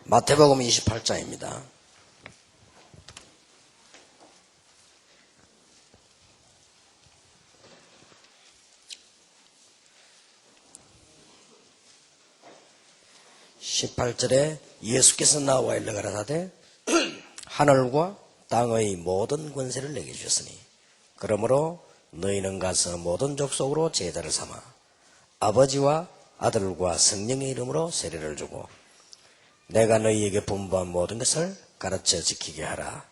마태복음 28장입니다. (18절에) 예수께서 나와 일러 가라사대 하늘과 땅의 모든 권세를 내게 주셨으니 그러므로 너희는 가서 모든 족속으로 제자를 삼아 아버지와 아들과 성령의 이름으로 세례를 주고 내가 너희에게 분부한 모든 것을 가르쳐 지키게 하라.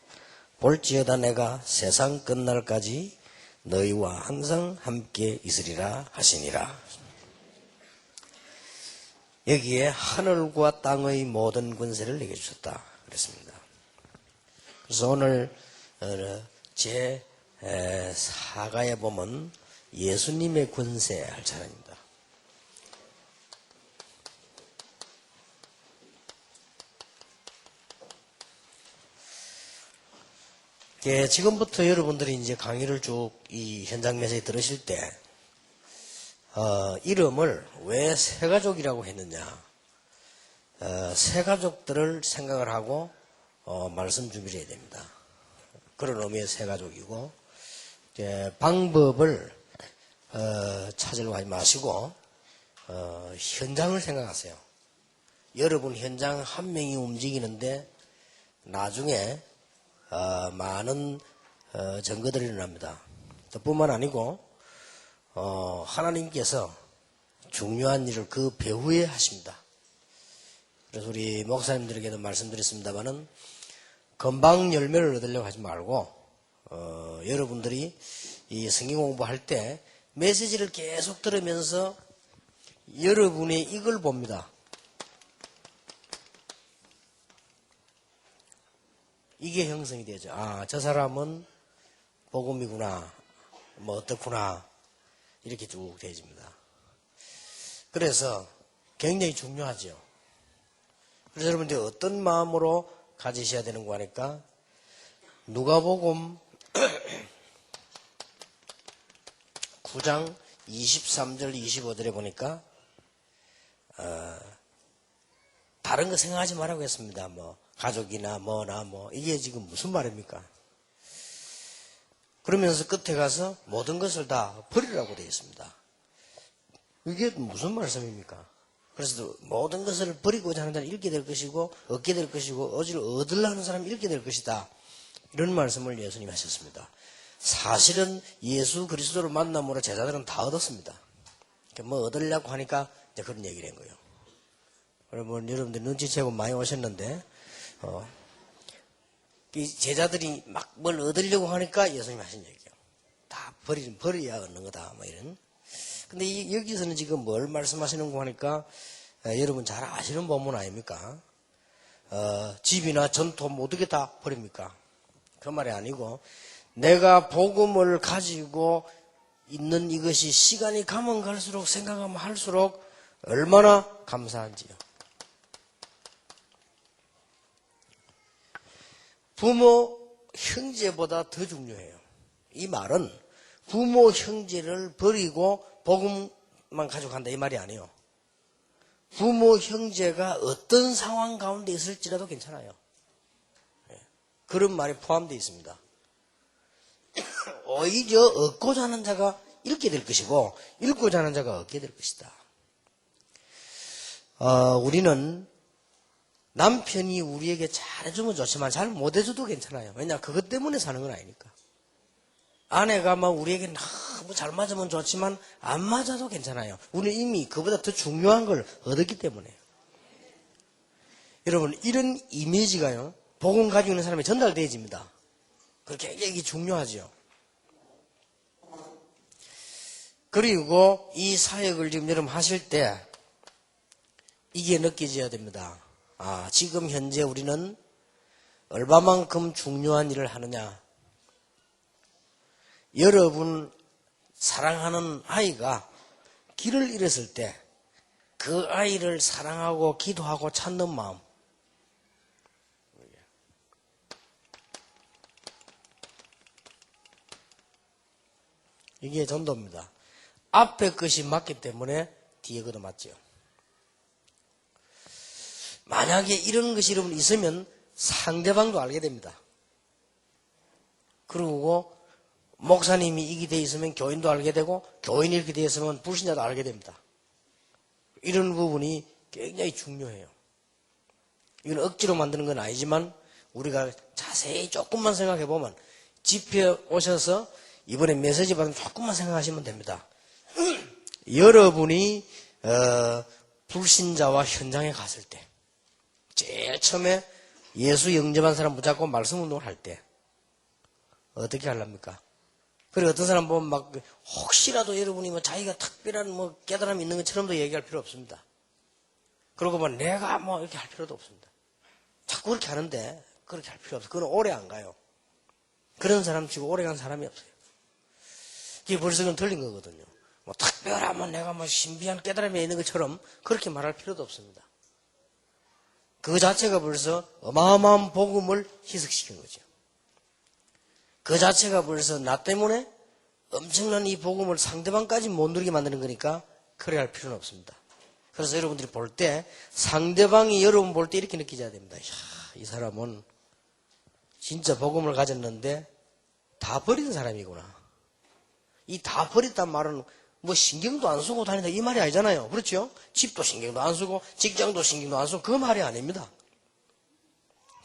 볼지어다 내가 세상 끝날까지 너희와 항상 함께 있으리라 하시니라. 여기에 하늘과 땅의 모든 권세를 내게 주셨다 그랬습니다. 그래서 오늘 제 4가에 보면 예수님의 권세 할 차례입니다. 지금부터 여러분들이 이제 강의를 쭉 이 현장 메시지 들으실 때 이름을 왜 새가족이라고 했느냐, 새가족들을 생각을 하고 말씀 준비를 해야 됩니다. 그런 의미의 새가족이고, 방법을 찾으려고 하지 마시고 현장을 생각하세요. 여러분 현장 한 명이 움직이는데 나중에 많은 증거들이 일어납니다. 뿐만 아니고 하나님께서 중요한 일을 그 배후에 하십니다. 그래서 우리 목사님들에게도 말씀드렸습니다마는 금방 열매를 얻으려고 하지 말고 여러분들이 이 성경 공부할 때 메시지를 계속 들으면서 여러분의 이걸 봅니다. 이게 형성이 되죠. 아, 저 사람은 복음이구나, 뭐 어떻구나, 이렇게 쭉 되어집니다. 그래서 굉장히 중요하죠. 그래서 여러분들이 어떤 마음으로 가지셔야 되는 거 하니까 누가복음 9장 23절 25절에 보니까 다른 거 생각하지 말라고 했습니다. 뭐 가족이나 뭐나 뭐 이게 지금 무슨 말입니까? 그러면서 끝에 가서 모든 것을 다 버리라고 되어 있습니다. 이게 무슨 말씀입니까? 그래서 모든 것을 버리고자 하는 자는 잃게 될 것이고 얻게 될 것이고 어디를 얻으려 하는 사람은 잃게 될 것이다. 이런 말씀을 예수님이 하셨습니다. 사실은 예수 그리스도를 만남으로 제자들은 다 얻었습니다. 뭐 얻으려고 하니까 이제 그런 얘기를 한 거예요. 여러분들 눈치채고 많이 오셨는데 이 제자들이 막 뭘 얻으려고 하니까 예수님이 하신 얘기예요. 다 버려야 얻는 거다, 뭐 이런. 근데 여기서는 지금 뭘 말씀하시는 거 하니까 여러분 잘 아시는 본문 아닙니까? 집이나 전토 모두 게 다 버립니까? 그 말이 아니고 내가 복음을 가지고 있는 이것이 시간이 가면 갈수록 생각하면 할수록 얼마나 감사한지요. 부모, 형제보다 더 중요해요. 이 말은 부모, 형제를 버리고 복음만 가져간다 이 말이 아니에요. 부모, 형제가 어떤 상황 가운데 있을지라도 괜찮아요. 그런 말이 포함되어 있습니다. 오히려 얻고자 하는 자가 잃게 될 것이고 잃고자 하는 자가 얻게 될 것이다. 우리는 남편이 우리에게 잘해주면 좋지만 잘 못해줘도 괜찮아요. 왜냐, 그것 때문에 사는 건 아니니까. 아내가 막 우리에게 너무 잘 맞으면 좋지만 안 맞아도 괜찮아요. 우리는 이미 그보다 더 중요한 걸 얻었기 때문에. 여러분, 이런 이미지가요, 복음 가지고 있는 사람이 전달되어집니다. 그렇게 굉장히 중요하죠. 그리고 이 사역을 지금 여러분 하실 때 이게 느껴져야 됩니다. 아, 지금 현재 우리는 얼마만큼 중요한 일을 하느냐. 여러분 사랑하는 아이가 길을 잃었을 때 그 아이를 사랑하고 기도하고 찾는 마음, 이게 전도입니다. 앞에 것이 맞기 때문에 뒤에 것도 맞죠. 만약에 이런 것이 여러분 있으면 상대방도 알게 됩니다. 그리고 목사님이 이게 돼 있으면 교인도 알게 되고 교인이 이렇게 돼 있으면 불신자도 알게 됩니다. 이런 부분이 굉장히 중요해요. 이건 억지로 만드는 건 아니지만 우리가 자세히 조금만 생각해 보면 집회 오셔서 이번에 메시지 받으면 조금만 생각하시면 됩니다. 여러분이 불신자와 현장에 갔을 때 제일 처음에 예수 영접한 사람 붙잡고 말씀 운동을 할 때 어떻게 하랍니까? 그리고 어떤 사람 보면 막 혹시라도 여러분이 뭐 자기가 특별한 뭐 깨달음이 있는 것처럼도 얘기할 필요 없습니다. 그러고 뭐 내가 뭐 이렇게 할 필요도 없습니다. 자꾸 그렇게 하는데 그렇게 할 필요 없어요. 그건 오래 안 가요. 그런 사람 치고 오래 간 사람이 없어요. 이게 벌써 그건 틀린 거거든요. 뭐 특별하면 내가 뭐 신비한 깨달음이 있는 것처럼 그렇게 말할 필요도 없습니다. 그 자체가 벌써 어마어마한 복음을 희석시킨 거죠. 그 자체가 벌써 나 때문에 엄청난 이 복음을 상대방까지 못 누리게 만드는 거니까 그래 할 필요는 없습니다. 그래서 여러분들이 볼 때 상대방이 여러분 볼 때 이렇게 느끼셔야 됩니다. 이야, 이 사람은 진짜 복음을 가졌는데 다 버린 사람이구나. 이 다 버렸단 말은 뭐 신경도 안 쓰고 다닌다 이 말이 아니잖아요. 그렇죠? 집도 신경도 안 쓰고 직장도 신경도 안 쓰고 그 말이 아닙니다.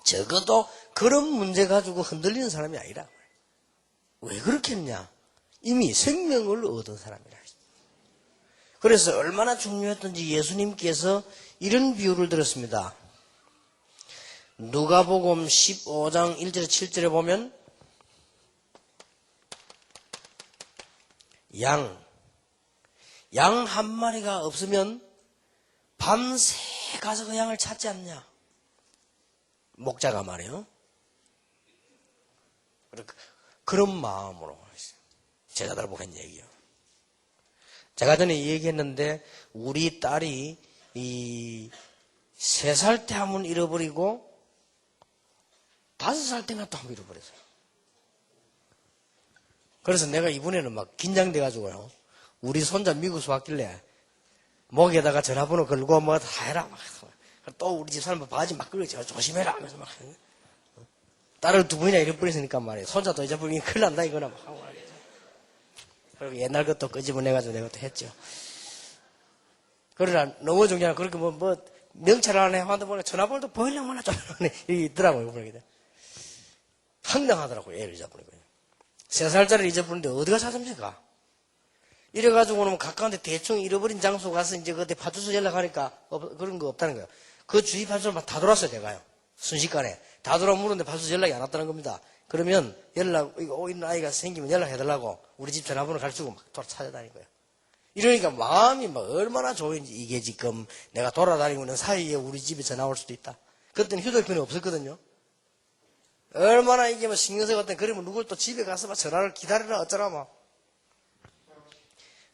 적어도 그런 문제 가지고 흔들리는 사람이 아니라. 왜 그렇게 했냐? 이미 생명을 얻은 사람이라. 그래서 얼마나 중요했던지 예수님께서 이런 비유를 들었습니다. 누가복음 15장 1절에 7절에 보면 양 한 마리가 없으면 밤새 가서 그 양을 찾지 않냐? 목자가 말이에요. 그런 마음으로 제자들 보고 한 얘기예요. 제가 전에 얘기했는데 우리 딸이 이 3살 때 한 번 잃어버리고 5살 때가 또 한 번 잃어버렸어요. 그래서 내가 이번에는 막 긴장돼가지고요. 우리 손자 미국에서 왔길래 목에다가 전화번호 걸고 뭐 다 해라. 막. 또 우리 집 사람 바지 막 끌고 조심해라 하면서 막. 딸을 2번이나 잃어버렸으니까 말이에요. 손자도 잊어버리면 큰일 난다 이거나 막 하고 말이에요. 그리고 옛날 것도 끄집어내가지고 내가 또 했죠. 그러나 너무 중요한 그렇게 뭐 명찰을 안 해. 하다 전화번호도 보이려면 하나 좀 이게 있더라고요. 보니까. 황당하더라고요. 애를 잊어버리고. 3살짜리를 잊어버리는데 어디가 찾습니까? 이래가지고는 가까운데 대충 잃어버린 장소 가서 이제 그때 파출소 연락하니까 그런 거 없다는 거예요. 그 주위 파출소만 다 돌았어요, 제가요. 순식간에. 다 돌아 물었는데 파출소 연락이 안 왔다는 겁니다. 그러면 이거 있는 아이가 생기면 연락해달라고 우리 집 전화번호 가르치고 막 찾아다닌 거예요. 이러니까 마음이 막 얼마나 좋은지 이게 지금 내가 돌아다니고 있는 사이에 우리 집에 전화 올 수도 있다. 그때는 휴대폰이 없었거든요. 얼마나 이게 뭐 신경 쓰거든. 그러면 누굴 또 집에 가서 막 전화를 기다리라 어쩌라 막.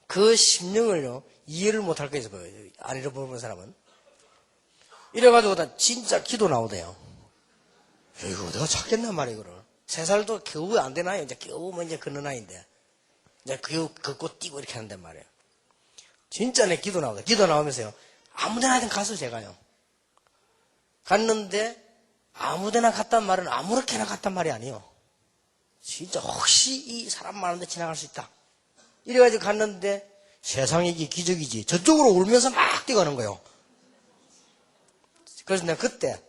그 심령을요, 이해를 못할 거예요. 안 잃어버리는 사람은. 이래가지고 다 진짜 기도 나오대요. 이거 내가 찾겠나 말이야, 이거를. 3살도 겨우 안 되나요? 이제 겨우 뭐 이제 걷는 나이인데. 이제 겨우 걷고 뛰고 이렇게 한단 말이에요. 진짜 내 기도 나오다. 기도 나오면서요. 아무 데나 하여튼 가서 제가요. 갔는데 아무 데나 갔단 말은 아무렇게나 갔단 말이 아니에요. 진짜 혹시 이 사람 많은데 지나갈 수 있다. 이래가지고 갔는데 세상에 이게 기적이지. 저쪽으로 울면서 막 뛰어가는 거예요. 그래서 내가 그때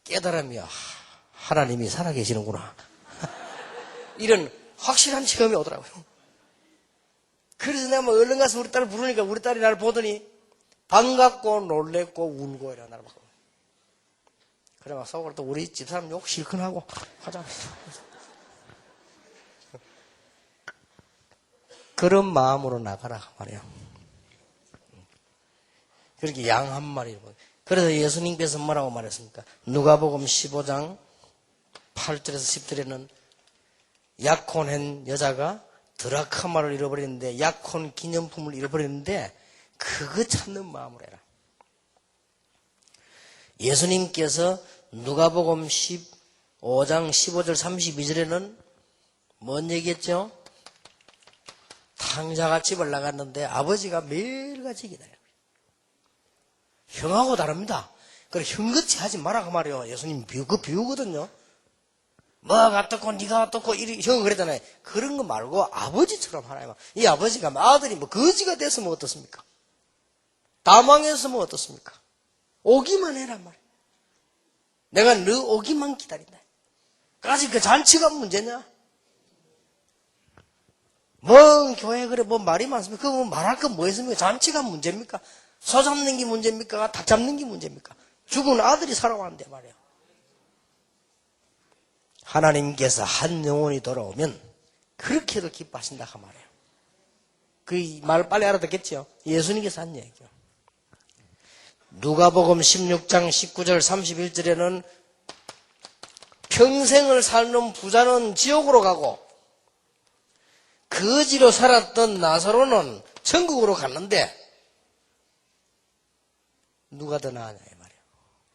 깨달음이야. 하나님이 살아계시는구나. 이런 확실한 체험이 오더라고요. 그래서 내가 뭐 얼른 가서 우리 딸을 부르니까 우리 딸이 나를 보더니 반갑고 놀랬고 울고 이래 나를 보고. 그래 막 속으로 또 우리 집사람 욕 실컷 하고 하자. 그런 마음으로 나가라 말이에요. 그렇게 양 한 마리. 그래서 예수님께서 뭐라고 말했습니까? 누가복음 15장 8절에서 10절에는 약혼한 여자가 드라크마를 잃어버렸는데 약혼 기념품을 잃어버렸는데 그거 찾는 마음으로 해라. 예수님께서 누가복음 15장 15절 32절에는 뭔 얘기했죠? 탕자가 집을 나갔는데 아버지가 매일같이 기다려요. 형하고 다릅니다. 그래, 형같이 하지 마라고 말이요. 예수님 그 비유거든요. 뭐가 어떻고, 네가 어떻고, 형은 그랬잖아요. 그런 거 말고 아버지처럼 하나요. 이 아버지가 아들이 뭐 거지가 됐으면 어떻습니까? 다 망했으면 어떻습니까? 오기만 해란 말이야. 내가 너 오기만 기다린다. 까지 그 잔치가 문제냐? 뭔 교회 그래 뭐 말이 많습니까? 그거 뭐 말할 거 뭐 있습니까? 잔치가 문제입니까? 소 잡는 게 문제입니까? 닭 잡는 게 문제입니까? 죽은 아들이 살아왔는데 말이야. 하나님께서 한 영혼이 돌아오면 그렇게도 기뻐하신다 그 말이에요. 그 말을 빨리 알아듣겠죠? 예수님께서 한 얘기죠. 누가복음 16장 19절 31절에는 평생을 살는 부자는 지옥으로 가고 거지로 살았던 나사로는 천국으로 갔는데 누가 더 나으냐 이 말이에요.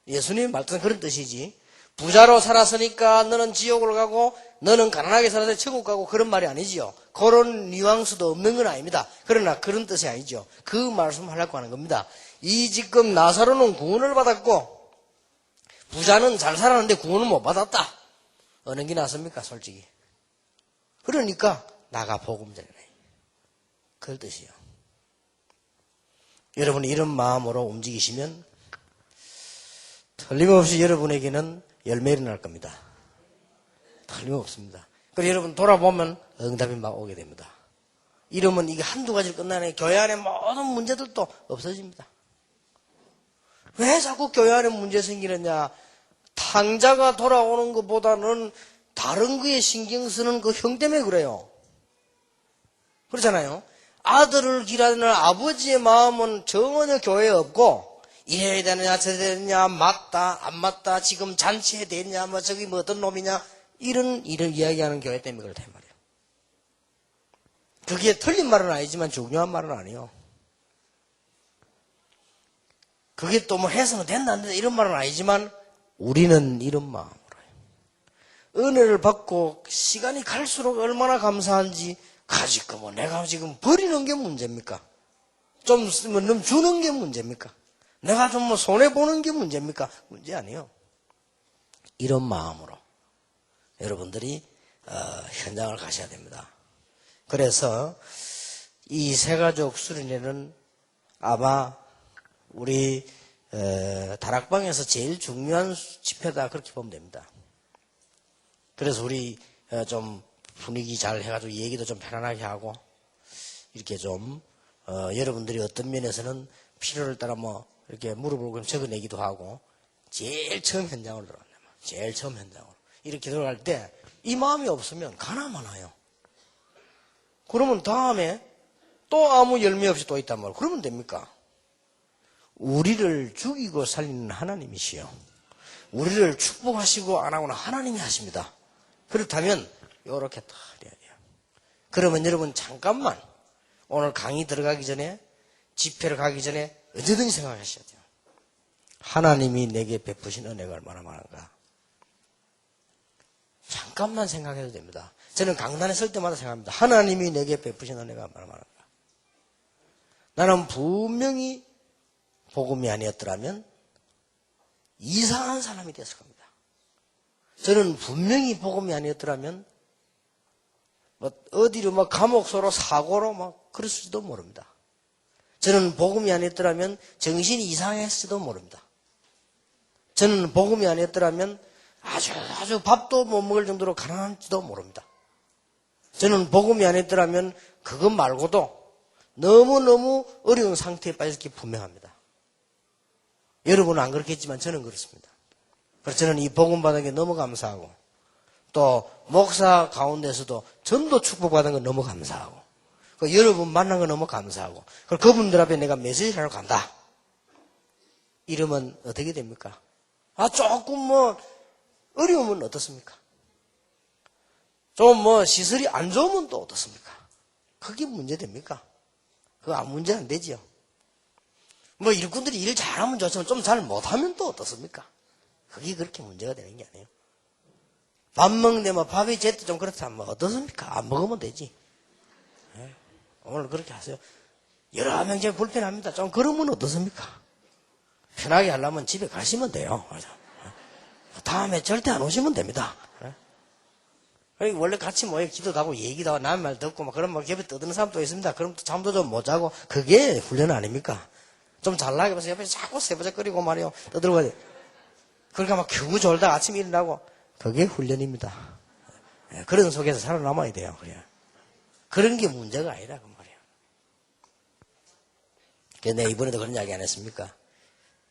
예수님의 말뜻은 그런 뜻이지. 부자로 살았으니까 너는 지옥으로 가고 너는 가난하게 살아서 천국 가고 그런 말이 아니지요. 그런 뉘앙스도 없는 건 아닙니다. 그러나 그런 뜻이 아니죠. 그 말씀 하려고 하는 겁니다. 이 지금 나사로는 구원을 받았고 부자는 잘 살았는데 구원을 못 받았다. 어느 게 낫습니까 솔직히. 그러니까 나가 복음 전해. 그 뜻이요. 여러분이 이런 마음으로 움직이시면 틀림없이 여러분에게는 열매를 날 겁니다. 틀림없습니다. 그래서 여러분 돌아보면 응답이 막 오게 됩니다. 이러면 이게 한두 가지로 끝나네. 교회 안에 모든 문제들도 없어집니다. 왜 자꾸 교회 안에 문제 생기느냐? 탕자가 돌아오는 것보다는 다른 거에 신경 쓰는 그 형 때문에 그래요. 그렇잖아요. 아들을 기다리는 아버지의 마음은 전혀 교회에 없고 이래야 되느냐 저래야 되느냐 맞다 안 맞다 지금 잔치해야 되느냐 뭐 저기 뭐 어떤 놈이냐 이런 이야기하는 교회 때문에 그렇단 말이에요. 그게 틀린 말은 아니지만 중요한 말은 아니에요. 그게 또 뭐 해서는 된다 안 된다 이런 말은 아니지만 우리는 이런 마음으로 해요. 은혜를 받고 시간이 갈수록 얼마나 감사한지 가지고 뭐 내가 지금 버리는 게 문제입니까? 좀 쓰면 좀 주는 게 문제입니까? 내가 좀 뭐 손해보는 게 문제입니까? 문제 아니에요. 이런 마음으로 여러분들이 현장을 가셔야 됩니다. 그래서 이 세가족 수련회는 아마 우리 다락방에서 제일 중요한 집회다 그렇게 보면 됩니다. 그래서 우리 좀 분위기 잘 해가지고 얘기도 좀 편안하게 하고 이렇게 좀 여러분들이 어떤 면에서는 필요를 따라 뭐 이렇게 무릎을 적어내기도 하고 제일 처음 현장으로 들어간다. 제일 처음 현장으로 이렇게 들어갈 때 이 마음이 없으면 가나만 와요. 그러면 다음에 또 아무 열매 없이 또 있단 말이에요. 그러면 됩니까? 우리를 죽이고 살리는 하나님이시요. 우리를 축복하시고 안 하고는 하나님이 하십니다. 그렇다면 이렇게 다 해야 돼요. 그러면 여러분 잠깐만 오늘 강의 들어가기 전에 집회를 가기 전에 언제든지 생각하셔야 돼요. 하나님이 내게 베푸신 은혜가 얼마나 많은가. 잠깐만 생각해도 됩니다. 저는 강단에 설 때마다 생각합니다. 하나님이 내게 베푸신 은혜가 얼마나 많은가. 나는 분명히 복음이 아니었더라면 이상한 사람이 됐을 겁니다. 저는 분명히 복음이 아니었더라면 뭐 어디로 막 감옥소로 사고로 막 그랬을지도 모릅니다. 저는 복음이 아니었더라면 정신이 이상했을지도 모릅니다. 저는 복음이 아니었더라면 아주 밥도 못 먹을 정도로 가난할지도 모릅니다. 저는 복음이 아니었더라면 그것 말고도 너무너무 어려운 상태에 빠졌기 분명합니다. 여러분은 안 그렇겠지만 저는 그렇습니다. 그래서 저는 이 복음 받은 게 너무 감사하고 또 목사 가운데서도 전도 축복받은 거 너무 감사하고 여러분 만난 거 너무 감사하고 그분들 앞에 내가 메시지를 하러 간다. 이러면 어떻게 됩니까? 조금 뭐 어려우면 어떻습니까? 좀 뭐 시설이 안 좋으면 또 어떻습니까? 그게 문제 됩니까? 그거 아무 문제 안 되지요. 뭐 일꾼들이 일 잘하면 좋지만 좀 잘 못하면 또 어떻습니까? 그게 그렇게 문제가 되는 게 아니에요. 밥 먹는데 뭐 밥이 제때 좀 그렇다면 뭐 어떻습니까? 안 먹으면 되지. 네? 오늘 그렇게 하세요. 여러 명제 불편합니다. 좀 그러면 어떻습니까? 편하게 하려면 집에 가시면 돼요. 다음에 절대 안 오시면 됩니다. 원래 같이 모여 기도도 하고 얘기도 하고 남의 말 듣고 막 그런 막 옆에 떠드는 사람도 있습니다. 그럼 또 잠도 좀 못 자고 그게 훈련 아닙니까? 좀 잘나게 봐서 옆에 자꾸 세버적거리고 말이요. 떠들고 그러니까 막 겨우 졸다 아침에 일어나고 그게 훈련입니다. 그런 속에서 살아남아야 돼요. 그래. 그런 게 문제가 아니라 그 말이에요. 그래서 내가 이번에도 그런 이야기 안 했습니까?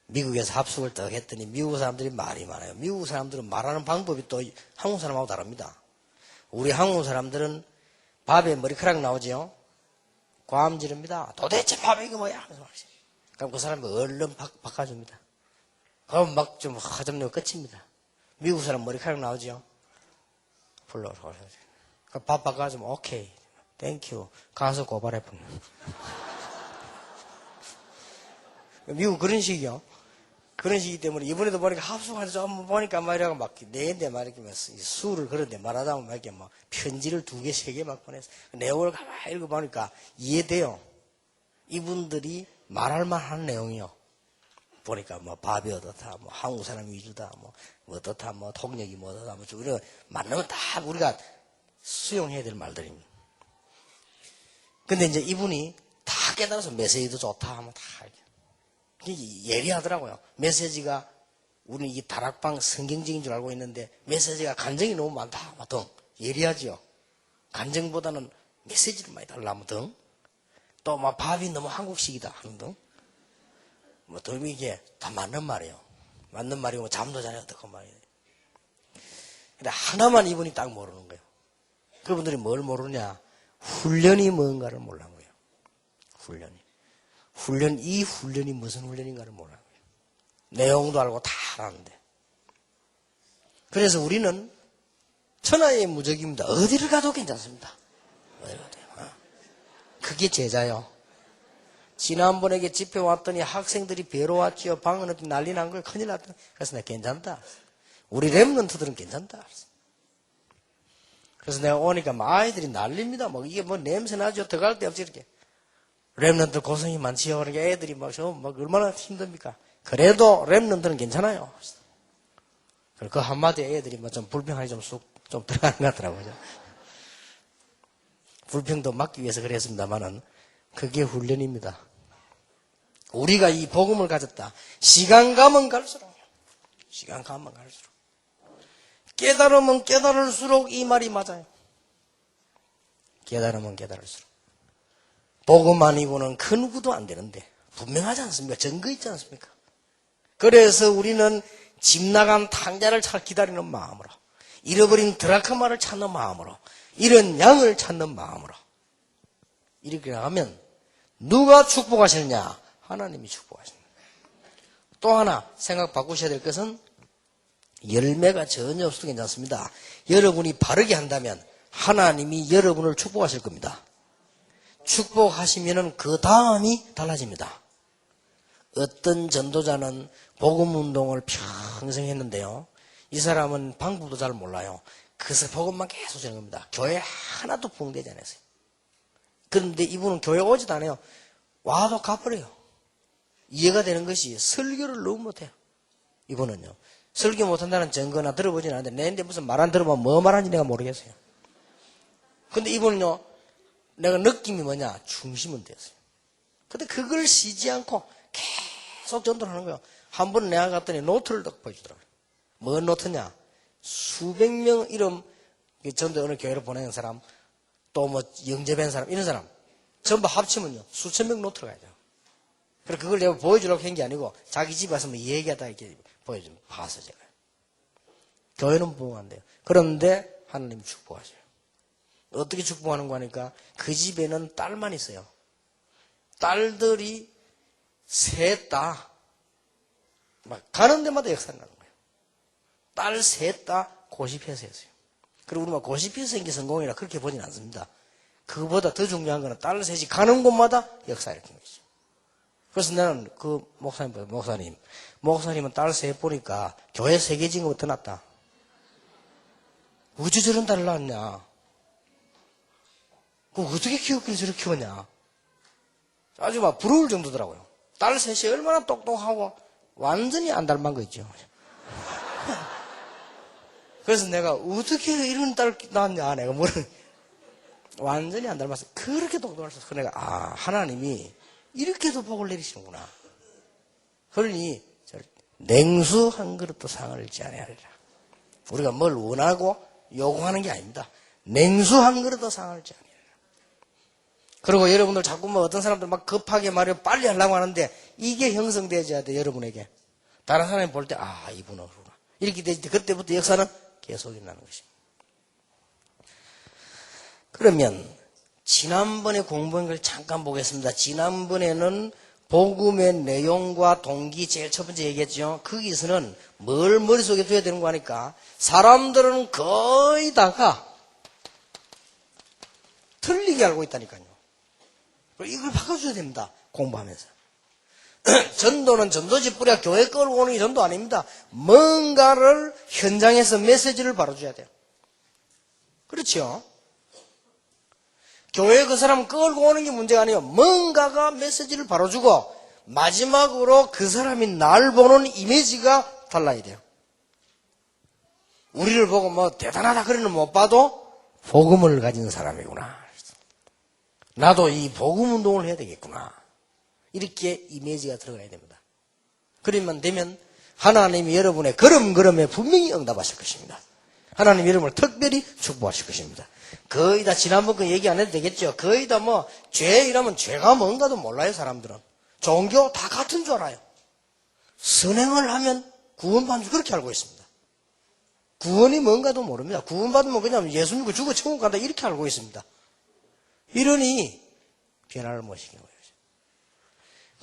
미국에서 합숙을 딱 했더니 미국 사람들이 말이 많아요. 미국 사람들은 말하는 방법이 또 한국 사람하고 다릅니다. 우리 한국 사람들은 밥에 머리카락 나오지요. 과음질입니다. 도대체 밥이 이거 뭐야? 그럼 그 사람이 얼른 바꿔줍니다. 그럼 막 좀 하점내고 끝입니다. 미국 사람 머리카락 나오지요. 불러서 밥 바꿔주면 오케이, 땡큐, 가서 고발해. 미국 그런 식이요. 그런 식이기 때문에 이번에도 보니까 합숙하는데 좀 보니까 말이라고 막 내인데 말이면 수를 그런데 말하다 보면 이렇게 막 편지를 2개, 3개 막 보냈어. 내용을 가만히 읽어보니까 이해돼요. 이분들이 말할 만한 내용이요. 보니까 뭐 밥이 어떻다, 뭐 한국 사람 위주다, 뭐 어떻다, 뭐 통역이 뭐 어떻다, 뭐 우리가 맞는 다 우리가 수용해야 될 말들입니다. 근데 이제 이분이 다 깨달아서 메시지도 좋다 하면 다 이렇게. 예리하더라고요. 메시지가 우리는 이 다락방 성경적인 줄 알고 있는데 메시지가 감정이 너무 많다. 뭐 등 예리하지요. 감정보다는 메시지를 많이 달라면 등. 또 막 밥이 너무 한국식이다 하는 등. 뭐 등 이게 다 맞는 말이에요. 맞는 말이고 잠도 잘 어떡한 말이에요. 근데 하나만 이분이 딱 모르는 거예요. 그분들이 뭘 모르냐? 훈련이 뭔가를 몰라는 거예요. 이 훈련이 무슨 훈련인가를 몰라요. 내용도 알고 다 아는데. 그래서 우리는 천하의 무적입니다. 어디를 가도 괜찮습니다. 어디를 가도. 그게 제자요. 지난번에 집회 왔더니 학생들이 배로 왔지요. 방은 어디 난리 난 거예요. 큰일 났다. 그래서 내가 괜찮다. 우리 랩런트들은 괜찮다. 그래서 내가 오니까 막 아이들이 난립니다. 뭐 이게 뭐 냄새 나죠. 들어갈 데 없지 이렇게. 랩런트 고생이 많지요. 그러니까 애들이 막 얼마나 힘듭니까? 그래도 랩런트는 괜찮아요. 그 한마디에 애들이 뭐 좀 불평하니 좀 들어가는 것 같더라고요. 불평도 막기 위해서 그랬습니다만은 그게 훈련입니다. 우리가 이 복음을 가졌다. 시간 가면 갈수록 깨달으면 깨달을수록 이 말이 맞아요. 깨달으면 깨달을수록. 복음 아니고는 그 누구도 안 되는데 분명하지 않습니까? 증거 있지 않습니까? 그래서 우리는 집 나간 탕자를 기다리는 마음으로, 잃어버린 드라크마를 찾는 마음으로, 잃은 양을 찾는 마음으로 이렇게 나가면 누가 축복하시느냐? 하나님이 축복하십니다. 또 하나 생각 바꾸셔야 될 것은 열매가 전혀 없어도 괜찮습니다. 여러분이 바르게 한다면 하나님이 여러분을 축복하실 겁니다. 축복하시면은 그 다음이 달라집니다. 어떤 전도자는 복음 운동을 평생 했는데요. 이 사람은 방법도 잘 몰라요. 그래서 복음만 계속 전하는 겁니다. 교회 하나도 부흥되지 않았어요. 그런데 이분은 교회 오지도 않아요. 와도 가버려요. 이해가 되는 것이 설교를 너무 못해요. 이분은요. 설교 못한다는 증거나 들어보진 않는데 내인데 무슨 말 안 들어보면 뭐 말하는지 내가 모르겠어요. 근데 이분은요. 내가 느낌이 뭐냐? 중심은 되었어요. 근데 그걸 쉬지 않고 계속 전도를 하는 거예요. 한 번 내가 갔더니 노트를 딱 보여주더라고요. 뭐 노트냐? 수백 명 이름 전도 어느 교회로 보내는 사람, 또 뭐 영접한 사람, 이런 사람 전부 합치면요. 수천 명 노트를 가야 돼요. 그래서 그걸 내가 보여주려고 한 게 아니고 자기 집에 와서 뭐 얘기하다 이렇게 보여주면 봐서 제가. 교회는 부흥한대요. 그런데 하나님이 축복하셔요. 어떻게 축복하는 거 하니까 그 집에는 딸만 있어요. 딸들이 셋 다 막 가는 데마다 역사를 나는 거예요. 딸 셋 다 고시피해서 했어요. 그리고 우리가 고시피해서 한 게 성공이라 그렇게 보진 않습니다. 그거보다 더 중요한 거는 딸 셋이 가는 곳마다 역사를 일으킨 거죠. 그래서 나는 그 목사님은 딸 셋 보니까 교회 세계적인 것부터 낫다. 어째 저런 딸을 낳았냐? 그 어떻게 키웠길래 저렇게 키웠냐? 아주 막 부러울 정도더라고요. 딸 셋이 얼마나 똑똑하고 완전히 안 닮은 거 있죠. 그래서 내가 어떻게 이런 딸 낳았냐, 내가 모르는. 완전히 안 닮았어. 그렇게 똑똑했어. 그래서 내가, 하나님이 이렇게도 복을 내리시는구나. 그러니, 냉수 한 그릇도 상을 잃지 아니하리라. 우리가 뭘 원하고 요구하는 게 아닙니다. 냉수 한 그릇도 상을 잃지 아니하리라. 그리고 여러분들 자꾸 어떤 사람들 막 급하게 말해 빨리 하려고 하는데 이게 형성되어야 돼, 여러분에게. 다른 사람이 볼 때, 이분은 그러구나. 이렇게 되지. 그때부터 역사는 계속 일어나는 것입니다. 그러면 지난번에 공부한 걸 잠깐 보겠습니다. 지난번에는 복음의 내용과 동기 제일 첫 번째 얘기했죠. 거기서는 뭘 머릿속에 둬야 되는 거 하니까 사람들은 거의 다가 틀리게 알고 있다니까요. 이걸 바꿔줘야 됩니다. 공부하면서. 전도는 전도지 뿌려 교회 끌고 오는 게 전도 아닙니다. 뭔가를 현장에서 메시지를 바로줘야 돼요. 그렇죠? 교회 그 사람 끌고 오는 게 문제가 아니에요. 뭔가가 메시지를 바로주고 마지막으로 그 사람이 날 보는 이미지가 달라야 돼요. 우리를 보고 뭐 대단하다 그러는 못 봐도 복음을 가진 사람이구나. 나도 이 복음 운동을 해야 되겠구나. 이렇게 이미지가 들어가야 됩니다. 그러면 되면 하나님이 여러분의 걸음걸음에 분명히 응답하실 것입니다. 하나님 여러분을 특별히 축복하실 것입니다. 거의 다 지난번 거 얘기 안 해도 되겠죠. 거의 다 죄 이러면 죄가 뭔가도 몰라요, 사람들은. 종교 다 같은 줄 알아요. 선행을 하면 구원받는 줄 그렇게 알고 있습니다. 구원이 뭔가도 모릅니다. 구원받으면 그냥 예수 믿고 죽어 천국 간다 이렇게 알고 있습니다. 이러니 변화를 못 시키는 거예요.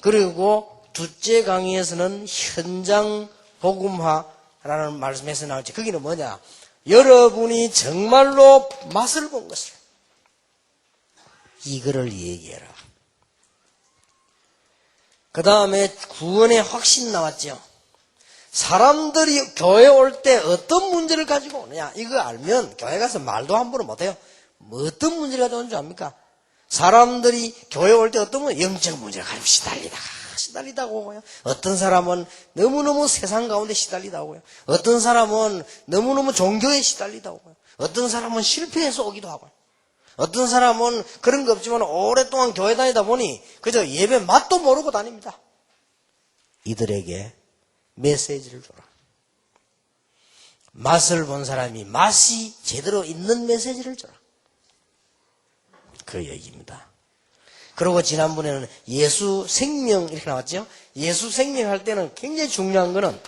그리고 둘째 강의에서는 현장 복음화라는 말씀에서 나왔지. 거기는 뭐냐? 여러분이 정말로 맛을 본 것을 이거를 얘기해라. 그 다음에 구원의 확신 나왔죠. 사람들이 교회 올 때 어떤 문제를 가지고 오느냐 이거 알면 교회 가서 말도 함부로 못해요. 어떤 문제를 가지고 오는 줄 압니까? 사람들이 교회 올 때 어떤 문 영적 문제를 가지고 시달리다가 오고요. 어떤 사람은 너무너무 세상 가운데 시달리다 오고요. 어떤 사람은 너무너무 종교에 시달리다 오고요. 어떤 사람은 실패해서 오기도 하고요. 어떤 사람은 그런 거 없지만 오랫동안 교회 다니다 보니 그저 예배 맛도 모르고 다닙니다. 이들에게 메시지를 줘라. 맛을 본 사람이 맛이 제대로 있는 메시지를 줘라. 그 얘기입니다. 그리고 지난번에는 예수 생명 이렇게 나왔죠. 예수 생명 할 때는 굉장히 중요한 거는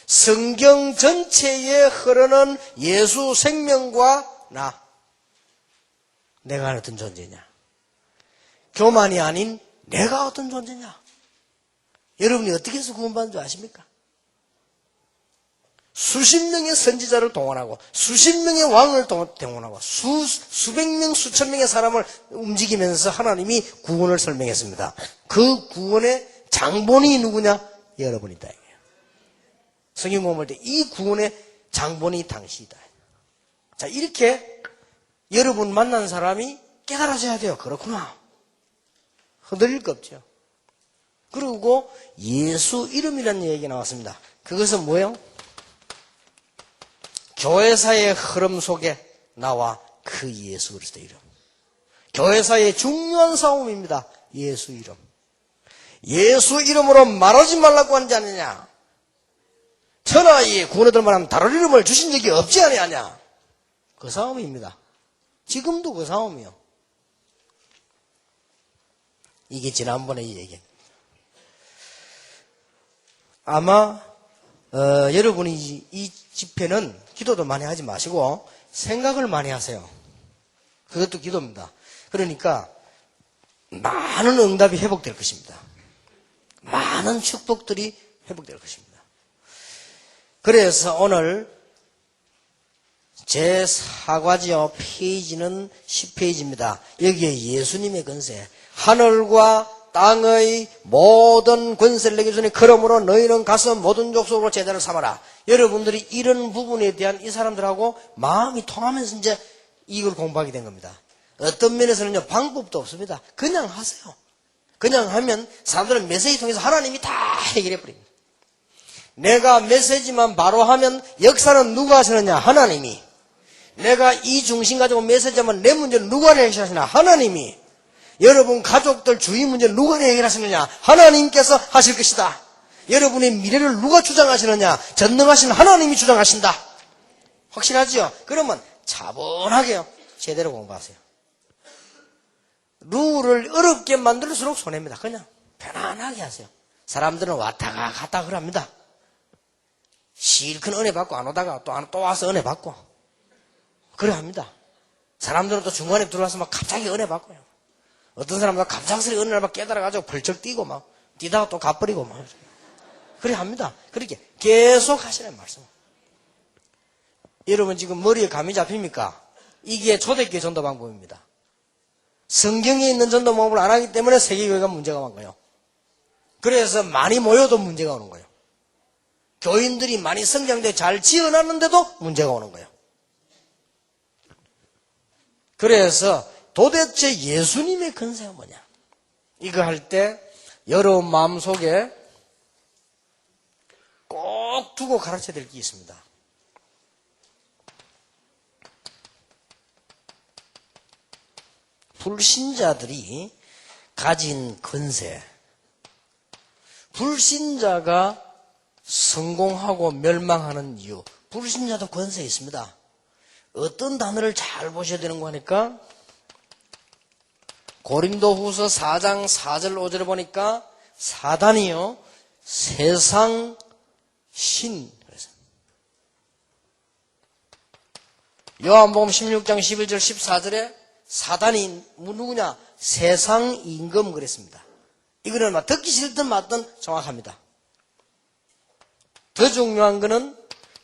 성경 전체에 흐르는 예수 생명과 내가 어떤 존재냐. 교만이 아닌 내가 어떤 존재냐. 여러분이 어떻게 해서 구원받는 줄 아십니까? 수십 명의 선지자를 동원하고 수십 명의 왕을 동원하고 수백 명 수천 명의 사람을 움직이면서 하나님이 구원을 설명했습니다. 그 구원의 장본이 누구냐? 여러분이다. 성경 공부할 때 이 구원의 장본이 당신이다. 자, 이렇게 여러분 만난 사람이 깨달아져야 돼요. 그렇구나. 흔들릴 거 없죠. 그리고 예수 이름이라는 얘기가 나왔습니다. 그것은 뭐예요? 교회사의 흐름 속에 나와 그 예수 그리스도 이름. 교회사의 중요한 싸움입니다. 예수 이름. 예수 이름으로 말하지 말라고 하지 않느냐. 천하에 구원을 얻을 만한 다른 이름을 주신 적이 없지 아니하냐. 그 싸움입니다. 지금도 그 싸움이요. 이게 지난번에 이 얘기. 아마 여러분이 이 집회는 기도도 많이 하지 마시고 생각을 많이 하세요. 그것도 기도입니다. 그러니까 많은 응답이 회복될 것입니다. 많은 축복들이 회복될 것입니다. 그래서 오늘 제 4과지요. 페이지는 10페이지입니다. 여기에 예수님의 권세, 하늘과 땅의 모든 권세를 내게 주니 그러므로 너희는 가서 모든 족속으로 제자를 삼아라. 여러분들이 이런 부분에 대한 이 사람들하고 마음이 통하면서 이제 이걸 공부하게 된 겁니다. 어떤 면에서는요, 방법도 없습니다. 그냥 하세요. 그냥 하면 사람들은 메시지 통해서 하나님이 다 해결해버립니다. 내가 메시지만 바로 하면 역사는 누가 하시느냐? 하나님이. 내가 이 중심 가지고 메시지하면 내 문제는 누가 해결하시나? 하나님이. 여러분 가족들 주위 문제는 누가 해결하시느냐? 하나님께서 하실 것이다. 여러분의 미래를 누가 주장하시느냐? 전능하신 하나님이 주장하신다. 확실하지요? 그러면 차분하게요. 제대로 공부하세요. 룰을 어렵게 만들수록 손해입니다. 그냥 편안하게 하세요. 사람들은 왔다가 갔다 그럽니다. 실컷 은혜 받고 안 오다가 또 와서 은혜 받고 그래 합니다. 사람들은 또 중간에 들어와서 막 갑자기 은혜 받고요. 어떤 사람은 갑작스레 은혜를 막 깨달아가지고 벌쩍 뛰고 막 뛰다가 또 가버리고 막 그래 합니다. 그렇게 계속 하시라는 말씀. 여러분 지금 머리에 감이 잡힙니까? 이게 초대교회 전도 방법입니다. 성경에 있는 전도 방법을 안 하기 때문에 세계교회가 문제가 많은 거예요. 그래서 많이 모여도 문제가 오는 거예요. 교인들이 많이 성장돼 잘 지어놨는데도 문제가 오는 거예요. 그래서 도대체 예수님의 근세가 뭐냐? 이거 할 때 여러분 마음속에 꼭 두고 가르쳐야 될 게 있습니다. 불신자들이 가진 근세, 불신자가 성공하고 멸망하는 이유, 불신자도 권세 있습니다. 어떤 단어를 잘 보셔야 되는 거니까 고린도후서 4장 4절 5절을 보니까 사단이요 세상 신. 요한복음 16장 11절 14절에 사단이 누구냐? 세상 임금 그랬습니다. 이거는 막 듣기 싫든 맞든 정확합니다. 더 중요한 거는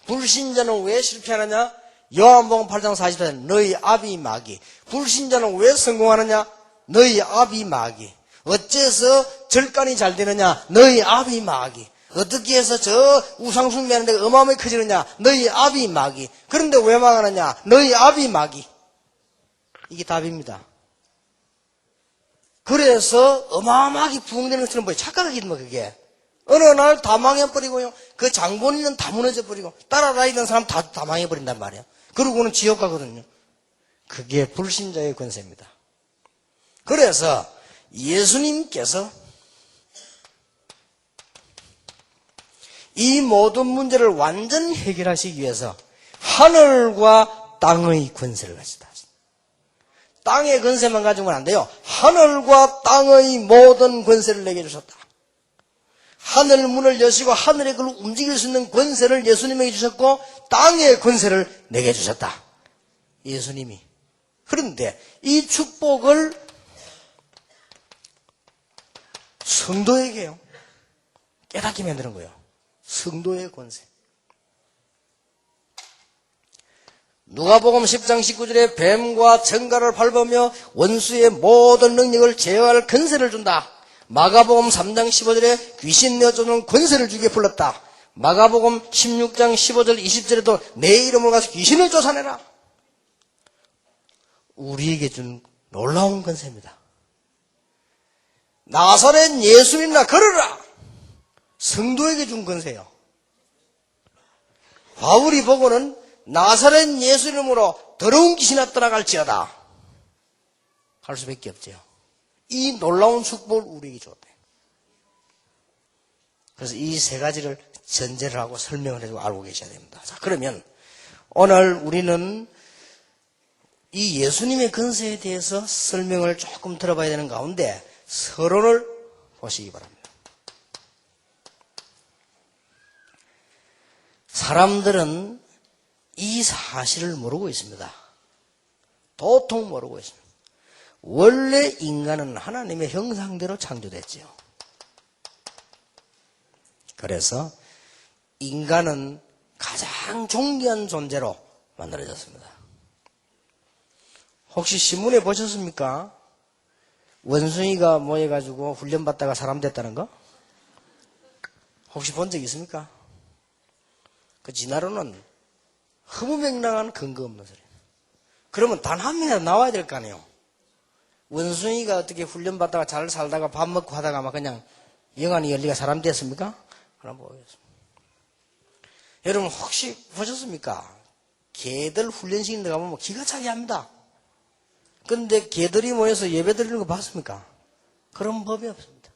불신자는 왜 실패하느냐? 요한복음 8장 44절 너희 아비 마귀. 불신자는 왜 성공하느냐? 너희 아비 마귀. 어째서 절간이 잘 되느냐? 너희 아비 마귀. 어떻게 해서 저 우상 숭배하는 데가 어마어마하게 커지느냐? 너희 아비 마귀. 그런데 왜 망하느냐? 너희 아비 마귀. 이게 답입니다. 그래서 어마어마하게 부흥되는 것처럼 보여. 착각하기는 뭐 그게. 어느 날 다 망해버리고요. 그 장본인은 다 무너져버리고 따라다니는 사람 다 망해버린단 말이에요. 그러고는 지옥 가거든요. 그게 불신자의 권세입니다. 그래서 예수님께서 이 모든 문제를 완전히 해결하시기 위해서 하늘과 땅의 권세를 가지다. 땅의 권세만 가지고는 안 돼요. 하늘과 땅의 모든 권세를 내게 주셨다. 하늘 문을 여시고 하늘의 그를 움직일 수 있는 권세를 예수님에게 주셨고 땅의 권세를 내게 주셨다. 예수님이. 그런데 이 축복을 성도에게요. 깨닫게 만드는 거예요. 성도의 권세. 누가복음 10장 19절에 뱀과 정갈을 밟으며 원수의 모든 능력을 제어할 권세를 준다. 마가복음 3장 15절에 귀신 내쫓는 권세를 주기에 불렀다. 마가복음 16장 15절 20절에도 내 이름으로 가서 귀신을 쫓아내라. 우리에게 준 놀라운 권세입니다. 나사렛 예수님이나 걸어라. 성도에게 준 권세요. 바울이 보고는 나사렛 예수 이름으로 더러운 귀신아 떠나갈지어다. 할 수밖에 없죠. 이 놀라운 축복을 우리에게 줬대. 그래서 이 세 가지를 전제를 하고 설명을 해주고 알고 계셔야 됩니다. 자, 그러면 오늘 우리는 이 예수님의 권세에 대해서 설명을 조금 들어봐야 되는 가운데 서론을 보시기 바랍니다. 사람들은 이 사실을 모르고 있습니다. 도통 모르고 있습니다. 원래 인간은 하나님의 형상대로 창조됐지요. 그래서 인간은 가장 존귀한 존재로 만들어졌습니다. 혹시 신문에 보셨습니까? 원숭이가 모여가지고 훈련받다가 사람 됐다는 거? 혹시 본 적 있습니까? 그 진화론은 허무맹랑한 근거 없는 소리. 그러면 단 한 명이라도 나와야 될 거 아니에요. 원숭이가 어떻게 훈련받다가 잘 살다가 밥 먹고 하다가 막 그냥 영안이 열리가 사람 됐습니까? 하나 보겠습니다. 여러분 혹시 보셨습니까? 개들 훈련시키는 데 가면 뭐 기가 차게 합니다. 그런데 개들이 모여서 예배 드리는 거 봤습니까? 그런 법이 없습니다.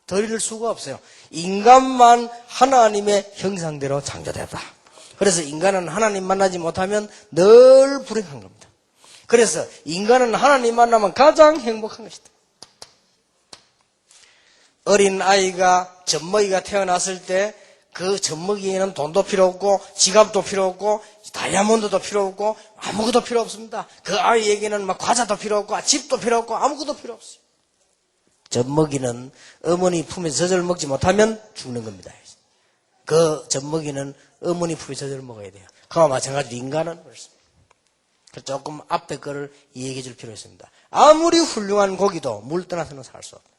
드릴 수가 없어요. 인간만 하나님의 형상대로 창조되었다. 그래서 인간은 하나님 만나지 못하면 늘 불행한 겁니다. 그래서 인간은 하나님 만나면 가장 행복한 것이다. 어린 아이가 젖먹이가 태어났을 때 그 젖먹이에는 돈도 필요 없고 지갑도 필요 없고 다이아몬드도 필요 없고 아무것도 필요 없습니다. 그 아이에게는 막 과자도 필요 없고 집도 필요 없고 아무것도 필요 없어요. 젖먹이는 어머니 품에서 젖을 먹지 못하면 죽는 겁니다. 그 젖먹이는 어머니 품에 젖을 먹어야 돼요. 그와 마찬가지로 인간은 그렇습니다. 조금 앞에 거를 이야기해 줄 필요가 있습니다. 아무리 훌륭한 고기도 물 떠나서는 살 수 없다.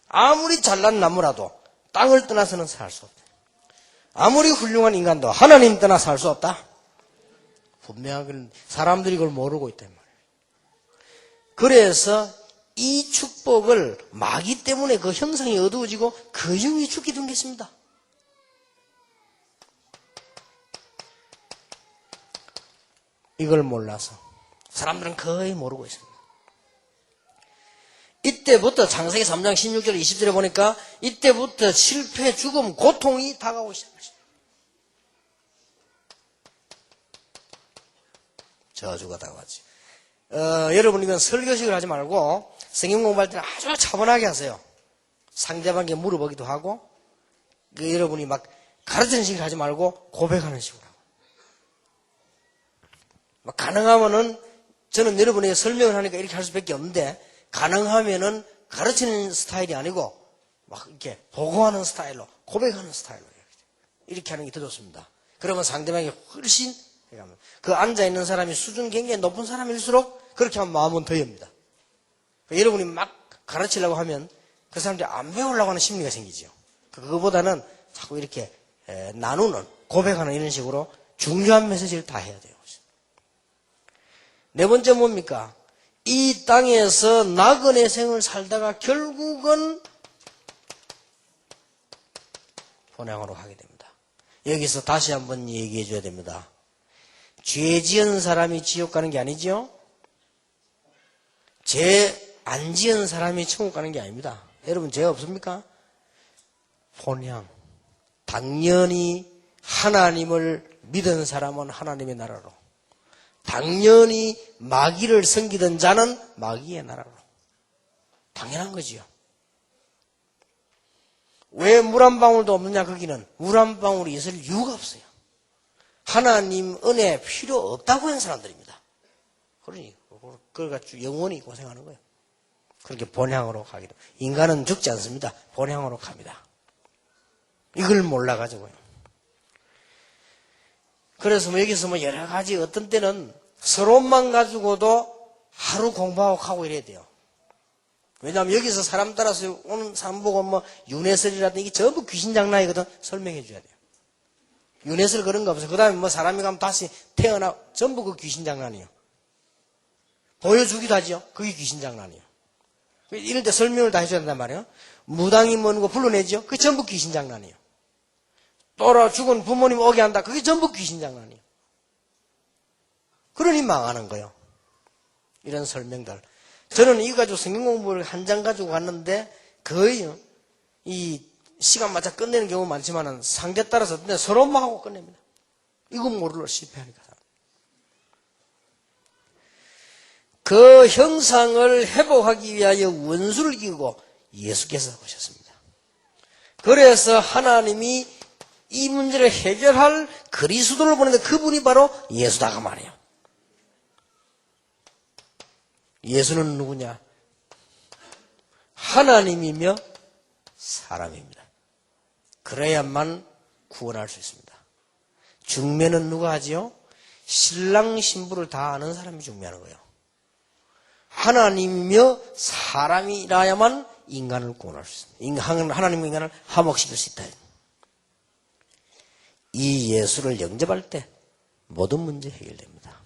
아무리 잘난 나무라도 땅을 떠나서는 살 수 없다. 아무리 훌륭한 인간도 하나님 떠나 살 수 없다. 분명하게 사람들이 그걸 모르고 있단 말이에요. 그래서 이 축복을 마귀 때문에 그 형상이 어두워지고 그 영이 죽게 된 것입니다. 이걸 몰라서 사람들은 거의 모르고 있습니다. 이때부터 창세기 3장 16절 20절에 보니까 이때부터 실패, 죽음, 고통이 다가오기 시작했어요. 저주가 다가왔지. 여러분 이건 설교식을 하지 말고 성경 공부할 때는 아주 차분하게 하세요. 상대방에게 물어보기도 하고 여러분이 막 가르치는 식으로 하지 말고 고백하는 식으로 하고 막 가능하면은 저는 여러분에게 설명을 하니까 이렇게 할 수밖에 없는데 가능하면은 가르치는 스타일이 아니고 막 이렇게 보고하는 스타일로 고백하는 스타일로 이렇게 하는 게 더 좋습니다. 그러면 상대방이 훨씬 그 앉아있는 사람이 수준 굉장히 높은 사람일수록 그렇게 하면 마음은 더 엽니다. 여러분이 막 가르치려고 하면 그 사람들이 안 배우려고 하는 심리가 생기죠. 그거보다는 자꾸 이렇게 나누는 고백하는 이런 식으로 중요한 메시지를 다 해야 돼요. 네 번째 뭡니까? 이 땅에서 나그네 생을 살다가 결국은 본향으로 가게 됩니다. 여기서 다시 한번 얘기해 줘야 됩니다. 죄 지은 사람이 지옥 가는 게 아니죠? 죄 안 지은 사람이 천국 가는 게 아닙니다. 여러분 죄 없습니까? 본향. 당연히 하나님을 믿은 사람은 하나님의 나라로, 당연히 마귀를 섬기던 자는 마귀의 나라로. 당연한 거지요. 왜 물 한 방울도 없느냐 거기는 물 한 방울이 있을 이유가 없어요. 하나님 은혜 필요 없다고 하는 사람들입니다. 그러니 그래가지고 영원히 고생하는 거예요. 그렇게 본향으로 가기도. 인간은 죽지 않습니다. 본향으로 갑니다. 이걸 몰라가지고요. 그래서 뭐 여기서 뭐 여러 가지 어떤 때는 서론만 가지고도 하루 공부하고 가고 이래야 돼요. 왜냐하면 여기서 사람 따라서 오는 사람 보고 뭐 윤회설이라든지 이게 전부 귀신 장난이거든. 설명해 줘야 돼요. 윤회설 그런 거 없어요. 그 다음에 뭐 사람이 가면 다시 태어나 전부 그 귀신 장난이에요. 보여주기도 하죠. 그게 귀신 장난이에요. 이럴 때 설명을 다 해줘야 된단 말이에요. 무당이 뭐는 거 불러내죠. 그게 전부 귀신 장난이에요. 돌아 죽은 부모님 오게 한다. 그게 전부 귀신 장난이에요. 그러니 망하는 거예요. 이런 설명들. 저는 이거 가지고 성경 공부를 한 장 가지고 갔는데 거의 이 시간 맞춰 끝내는 경우 많지만은 상대 따라서 서로만 하고 끝냅니다. 이거 모르러 실패하니까. 그 형상을 회복하기 위하여 원수를 이기고 예수께서 오셨습니다. 그래서 하나님이 이 문제를 해결할 그리스도를 보내는데 그분이 바로 예수다가 말이에요. 예수는 누구냐? 하나님이며 사람입니다. 그래야만 구원할 수 있습니다. 중매는 누가 하지요? 신랑 신부를 다 아는 사람이 중매하는 거예요. 하나님이며 사람이라야만 인간을 구원할 수 있습니다. 하나님과 인간을 화목시킬 수 있다. 이 예수를 영접할 때 모든 문제 해결됩니다.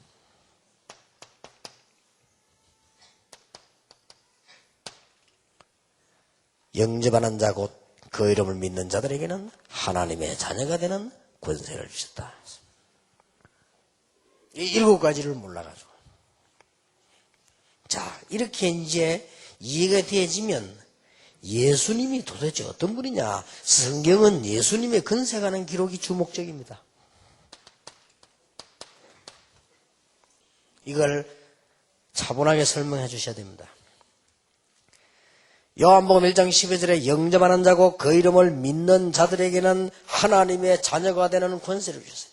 영접하는 자 곧 그 이름을 믿는 자들에게는 하나님의 자녀가 되는 권세를 주셨다. 이 7가지를 몰라가지고. 자, 이렇게 이제 이해가 되어지면 예수님이 도대체 어떤 분이냐. 성경은 예수님의 건세가는 기록이 주목적입니다. 이걸 차분하게 설명해 주셔야 됩니다. 요한복음 1장 12절에 영접하는 자고 그 이름을 믿는 자들에게는 하나님의 자녀가 되는 권세를 주셨어요.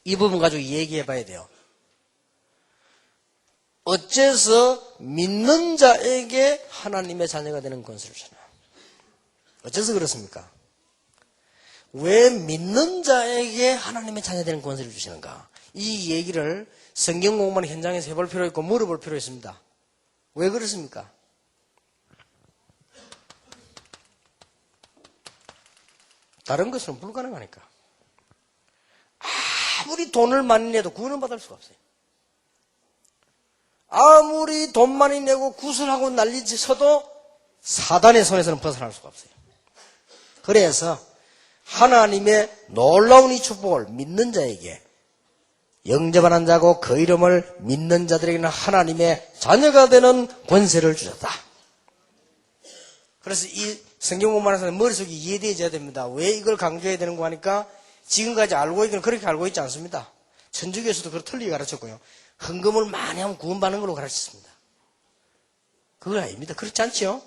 이 부분 가지고 얘기해 봐야 돼요. 어째서 믿는 자에게 하나님의 자녀가 되는 권세를 주시나? 어째서 그렇습니까? 왜 믿는 자에게 하나님의 자녀가 되는 권세를 주시는가? 이 얘기를 성경 공부하는 현장에서 해볼 필요 있고 물어볼 필요 있습니다. 왜 그렇습니까? 다른 것은 불가능하니까. 아무리 돈을 많이 내도 구원을 받을 수가 없어요. 아무리 돈 많이 내고 구슬하고 난리쳐도 사단의 손에서는 벗어날 수가 없어요. 그래서 하나님의 놀라운 이 축복을 믿는 자에게 영접하는 자고 그 이름을 믿는 자들에게는 하나님의 자녀가 되는 권세를 주셨다. 그래서 이 성경 공부하면서 머릿속에 이해되어야 됩니다. 왜 이걸 강조해야 되는가 하니까 지금까지 알고 있기는 그렇게 알고 있지 않습니다. 천주교에서도 그걸 틀리게 가르쳤고요. 헌금을 많이 하면 구원받는 걸로 가르쳤습니다. 그건 아닙니다. 그렇지 않죠?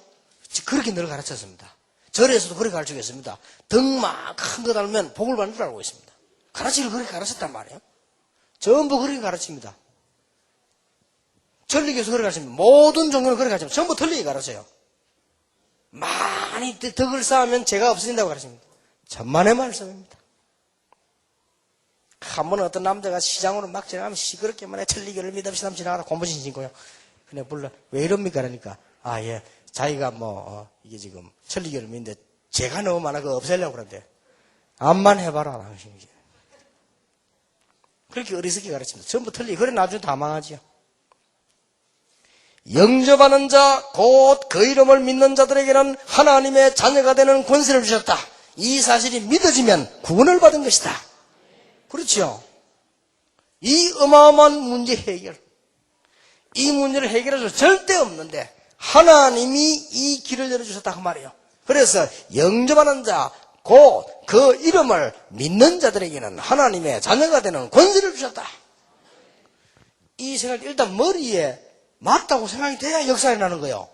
그렇게 늘 가르쳤습니다. 절에서도 그렇게 가르치겠습니다. 덕막 큰 거 달면 복을 받는 줄 알고 있습니다. 가르치기를 그렇게 가르쳤단 말이에요. 전부 그렇게 가르칩니다. 전리교에서 그렇게 가르칩니다. 모든 종교는 그렇게 가르칩니다. 전부 틀리게 가르쳐요. 많이 덕을 쌓으면 죄가 없어진다고 가르칩니다. 천만의 말씀입니다. 한 번은 어떤 남자가 시장으로 막 지나가면 시끄럽게만 해. 천리교를 믿읍시다 하면 지나가다 고무신 신고요. 그냥 불러. 왜 이럽니까? 그러니까 예. 자기가 이게 지금 천리교를 믿는데 죄가 너무 많아. 그거 없애려고 그러는데 암만 해봐라. 당신이. 그렇게 어리석게 가르칩니다. 전부 틀리게. 그래 나중에 다 망하지요. 영접하는 자, 곧 그 이름을 믿는 자들에게는 하나님의 자녀가 되는 권세를 주셨다. 이 사실이 믿어지면 구원을 받은 것이다. 그렇죠? 이 어마어마한 문제 해결. 이 문제를 해결할 수 절대 없는데 하나님이 이 길을 열어주셨다 그 말이에요. 그래서 영접하는 자, 곧 그 이름을 믿는 자들에게는 하나님의 자녀가 되는 권세를 주셨다. 이 생각이 일단 머리에 맞다고 생각이 돼야 역사에 나는 거예요.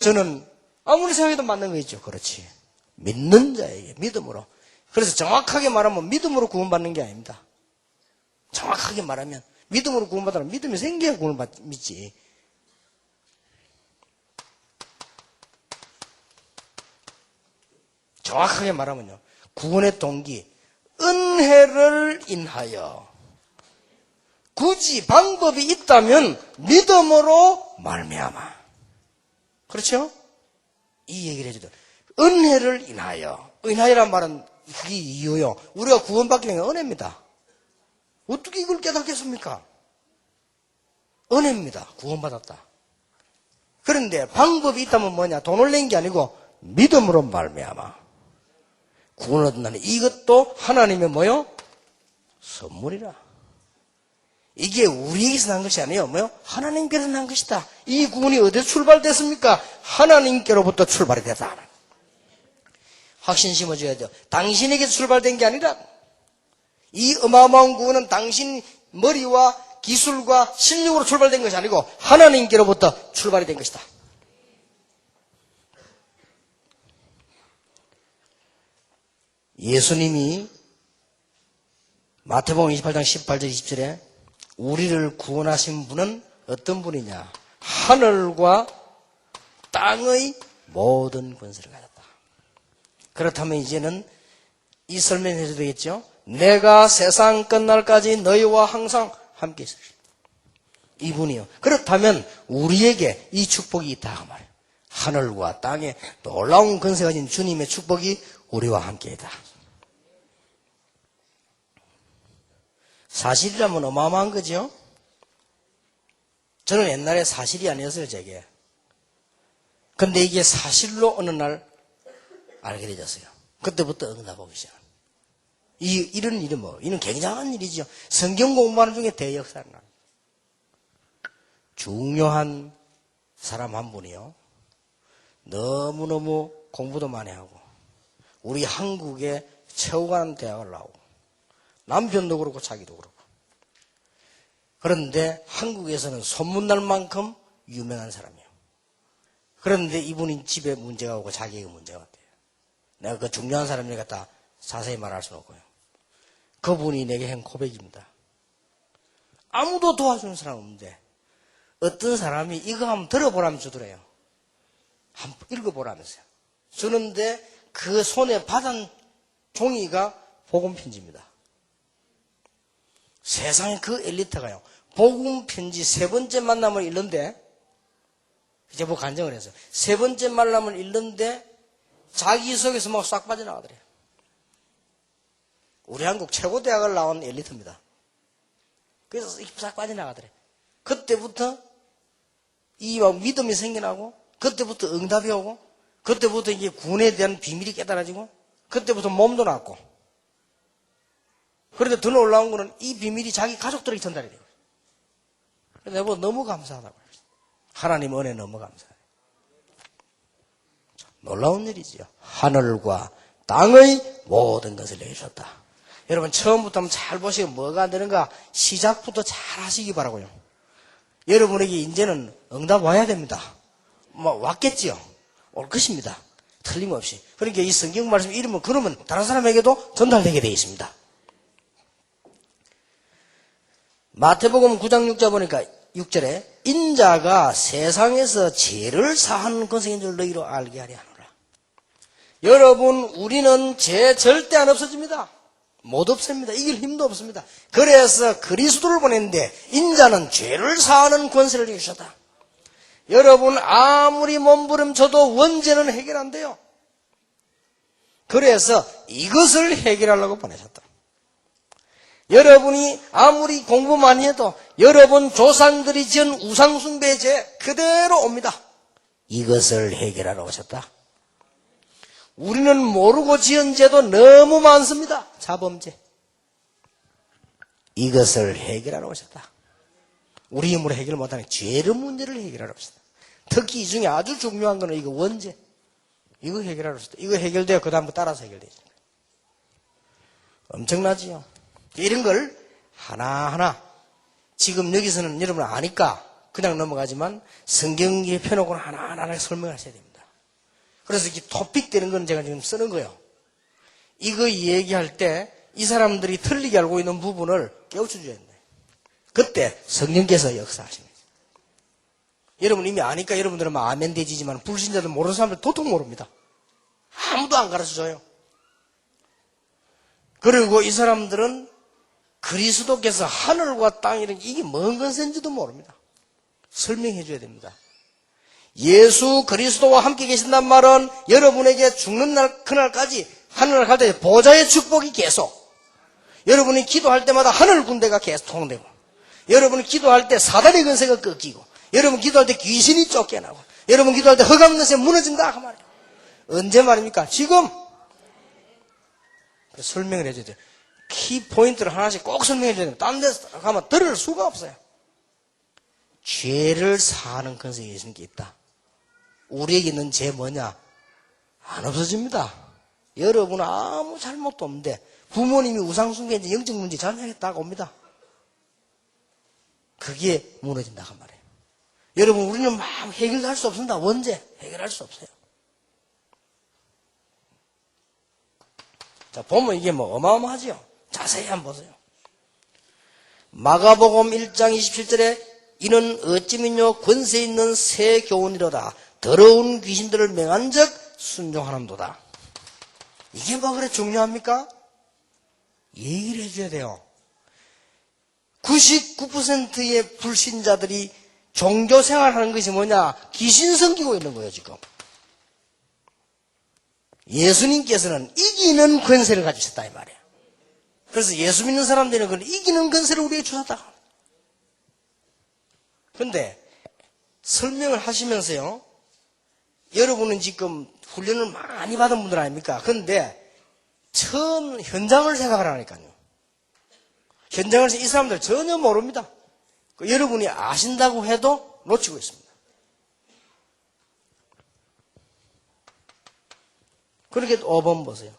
저는 아무리 생각해도 맞는 거 있죠. 그렇지. 믿는 자에게 믿음으로. 그래서 정확하게 말하면 믿음으로 구원받는 게 아닙니다. 정확하게 말하면 믿음으로 구원받으면 믿음이 생겨야 구원을 믿지. 정확하게 말하면요. 구원의 동기, 은혜를 인하여. 굳이 방법이 있다면 믿음으로 말미암아. 그렇죠? 이 얘기를 해주죠. 은혜를 인하여. 은혜란 말은 그게 이유요. 우리가 구원받기 위한 은혜입니다. 어떻게 이걸 깨닫겠습니까? 은혜입니다. 구원받았다. 그런데 방법이 있다면 뭐냐? 돈을 낸 게 아니고 믿음으로 말미암아. 구원을 얻는다는 이것도 하나님의 뭐요? 선물이라. 이게 우리에게서 난 것이 아니에요. 뭐요? 하나님께서 난 것이다. 이 구원이 어디서 출발됐습니까? 하나님께로부터 출발이 됐다. 확신 심어줘야 돼요. 당신에게서 출발된 게 아니라 이 어마어마한 구원은 당신 머리와 기술과 실력으로 출발된 것이 아니고 하나님께로부터 출발이 된 것이다. 예수님이 마태복음 28장 18절 20절에 우리를 구원하신 분은 어떤 분이냐? 하늘과 땅의 모든 권세를 가졌다. 그렇다면 이제는 이 설명을 해도 되겠죠? 내가 세상 끝날까지 너희와 항상 함께 있으리. 이분이요. 그렇다면 우리에게 이 축복이 있다 그 말이에요. 하늘과 땅에 놀라운 권세가 가진 주님의 축복이 우리와 함께 있다. 사실이라면 어마어마한 거죠. 저는 옛날에 사실이 아니었어요, 제게. 근데 이게 사실로 어느 날 알게 되졌어요. 그때부터 응답하기 시작. 이런 일이 이는 굉장한 일이죠. 성경 공부하는 중에 대역사를 납니다. 중요한 사람 한 분이요. 너무너무 공부도 많이 하고, 우리 한국에 최고 가는 대학을 나오고, 남편도 그렇고 자기도 그렇고. 그런데 한국에서는 소문날 만큼 유명한 사람이에요. 그런데 이분이 집에 문제가 오고 자기에게 문제가 왔대요. 내가 그 중요한 사람을 갖다 자세히 말할 수는 없고요. 그분이 내게 한 고백입니다. 아무도 도와주는 사람 없는데 어떤 사람이 이거 한번 들어보라면 주더래요. 한번 읽어보라면서요. 주는데 그 손에 받은 종이가 복음편지입니다. 세상에 그 엘리트가요. 복음편지 3번째 만남을 읽는데, 이제 뭐 간증을 했어요. 3번째 만남을 읽는데 자기 속에서 막 싹 빠져나가더래요. 우리 한국 최고 대학을 나온 엘리트입니다. 그래서 싹 빠져나가더래요. 그때부터 이 막 믿음이 생겨나고, 그때부터 응답이 오고, 그때부터 이제 군에 대한 비밀이 깨달아지고, 그때부터 몸도 낫고. 그런데 더 놀라운 거는 이 비밀이 자기 가족들에게 전달이 돼요. 그래서 내가 너무 감사하다고. 하나님 은혜 너무 감사해요. 놀라운 일이지요. 하늘과 땅의 모든 것을 내주셨다. 여러분 처음부터 한번 잘 보시고 뭐가 안 되는가 시작부터 잘 하시기 바라고요. 여러분에게 이제는 응답 와야 됩니다. 뭐 왔겠지요. 올 것입니다. 틀림없이. 그러니까 이 성경 말씀 이름은 그러면 다른 사람에게도 전달되게 되어 있습니다. 마태복음 9장 6절 보니까 6절에 인자가 세상에서 죄를 사하는 권세인 줄 너희로 알게 하려 하노라. 여러분 우리는 죄 절대 안 없어집니다. 못 없습니다. 이길 힘도 없습니다. 그래서 그리스도를 보냈는데 인자는 죄를 사하는 권세를 주셨다. 여러분 아무리 몸부림쳐도 원죄는 해결 안 돼요. 그래서 이것을 해결하려고 보내셨다. 여러분이 아무리 공부 많이 해도 여러분 조상들이 지은 우상숭배 죄 그대로 옵니다. 이것을 해결하러 오셨다. 우리는 모르고 지은 죄도 너무 많습니다. 자범죄. 이것을 해결하러 오셨다. 우리 힘으로 해결 못하는 죄의 문제를 해결하러 오셨다. 특히 이 중에 아주 중요한 거는 이거 원죄. 이거 해결하러 오셨다. 이거 해결돼야 그 다음부터 따라서 해결되죠. 엄청나지요. 이런 걸 하나하나 지금 여기서는 여러분 아니까 그냥 넘어가지만 성경에 펴놓고는 하나하나 설명하셔야 됩니다. 그래서 이렇게 토픽 되는 건 제가 지금 쓰는 거예요. 이거 얘기할 때 이 사람들이 틀리게 알고 있는 부분을 깨우쳐 줘야 된다. 그때 성령께서 역사하십니다. 여러분 이미 아니까 여러분들은 막 아멘 되지만 불신자들 모르는 사람들 도통 모릅니다. 아무도 안 가르쳐줘요. 그리고 이 사람들은 그리스도께서 하늘과 땅이라는 이게 뭔 건세인지도 모릅니다. 설명해 줘야 됩니다. 예수 그리스도와 함께 계신단 말은 여러분에게 죽는 날 그날까지 하늘을 갈 때 보좌의 축복이 계속, 여러분이 기도할 때마다 하늘 군대가 계속 통되고, 여러분이 기도할 때 사단의 근세가 꺾이고, 여러분 기도할 때 귀신이 쫓겨나고, 여러분 기도할 때 흑암 근세 무너진다 그 말이에요. 언제 말입니까? 지금. 설명을 해줘야 돼요. 키포인트를 하나씩 꼭 설명해 줘야 됩니다. 딴 데서 가면 들을 수가 없어요. 죄를 사하는 권세가 예수님께 있다. 우리에게 있는 죄 뭐냐? 안 없어집니다. 여러분은 아무 잘못도 없는데 부모님이 우상숭배인지 영적 문제 전쟁했다고 옵니다. 그게 무너진다 그 말이에요. 여러분 우리는 막 해결할 수 없습니다. 원죄 해결할 수 없어요. 자 보면 이게 뭐 어마어마하지요. 자세히 한번 보세요. 마가복음 1장 27절에 이는 어찌민요 권세 있는 새 교훈이로다. 더러운 귀신들을 맹한 적 순종하는도다. 이게 뭐 그래 중요합니까? 얘기를 해줘야 돼요. 99%의 불신자들이 종교 생활하는 것이 뭐냐? 귀신 섬기고 있는 거예요 지금. 예수님께서는 이기는 권세를 가지셨다 이 말이에요. 그래서 예수 믿는 사람들은 그 이기는 권세를 우리에게 주셨다. 근데 설명을 하시면서요, 여러분은 지금 훈련을 많이 받은 분들 아닙니까? 근데 처음 현장을 생각을 하니까요. 현장에서 이 사람들 전혀 모릅니다. 여러분이 아신다고 해도 놓치고 있습니다. 그렇게 5번 보세요.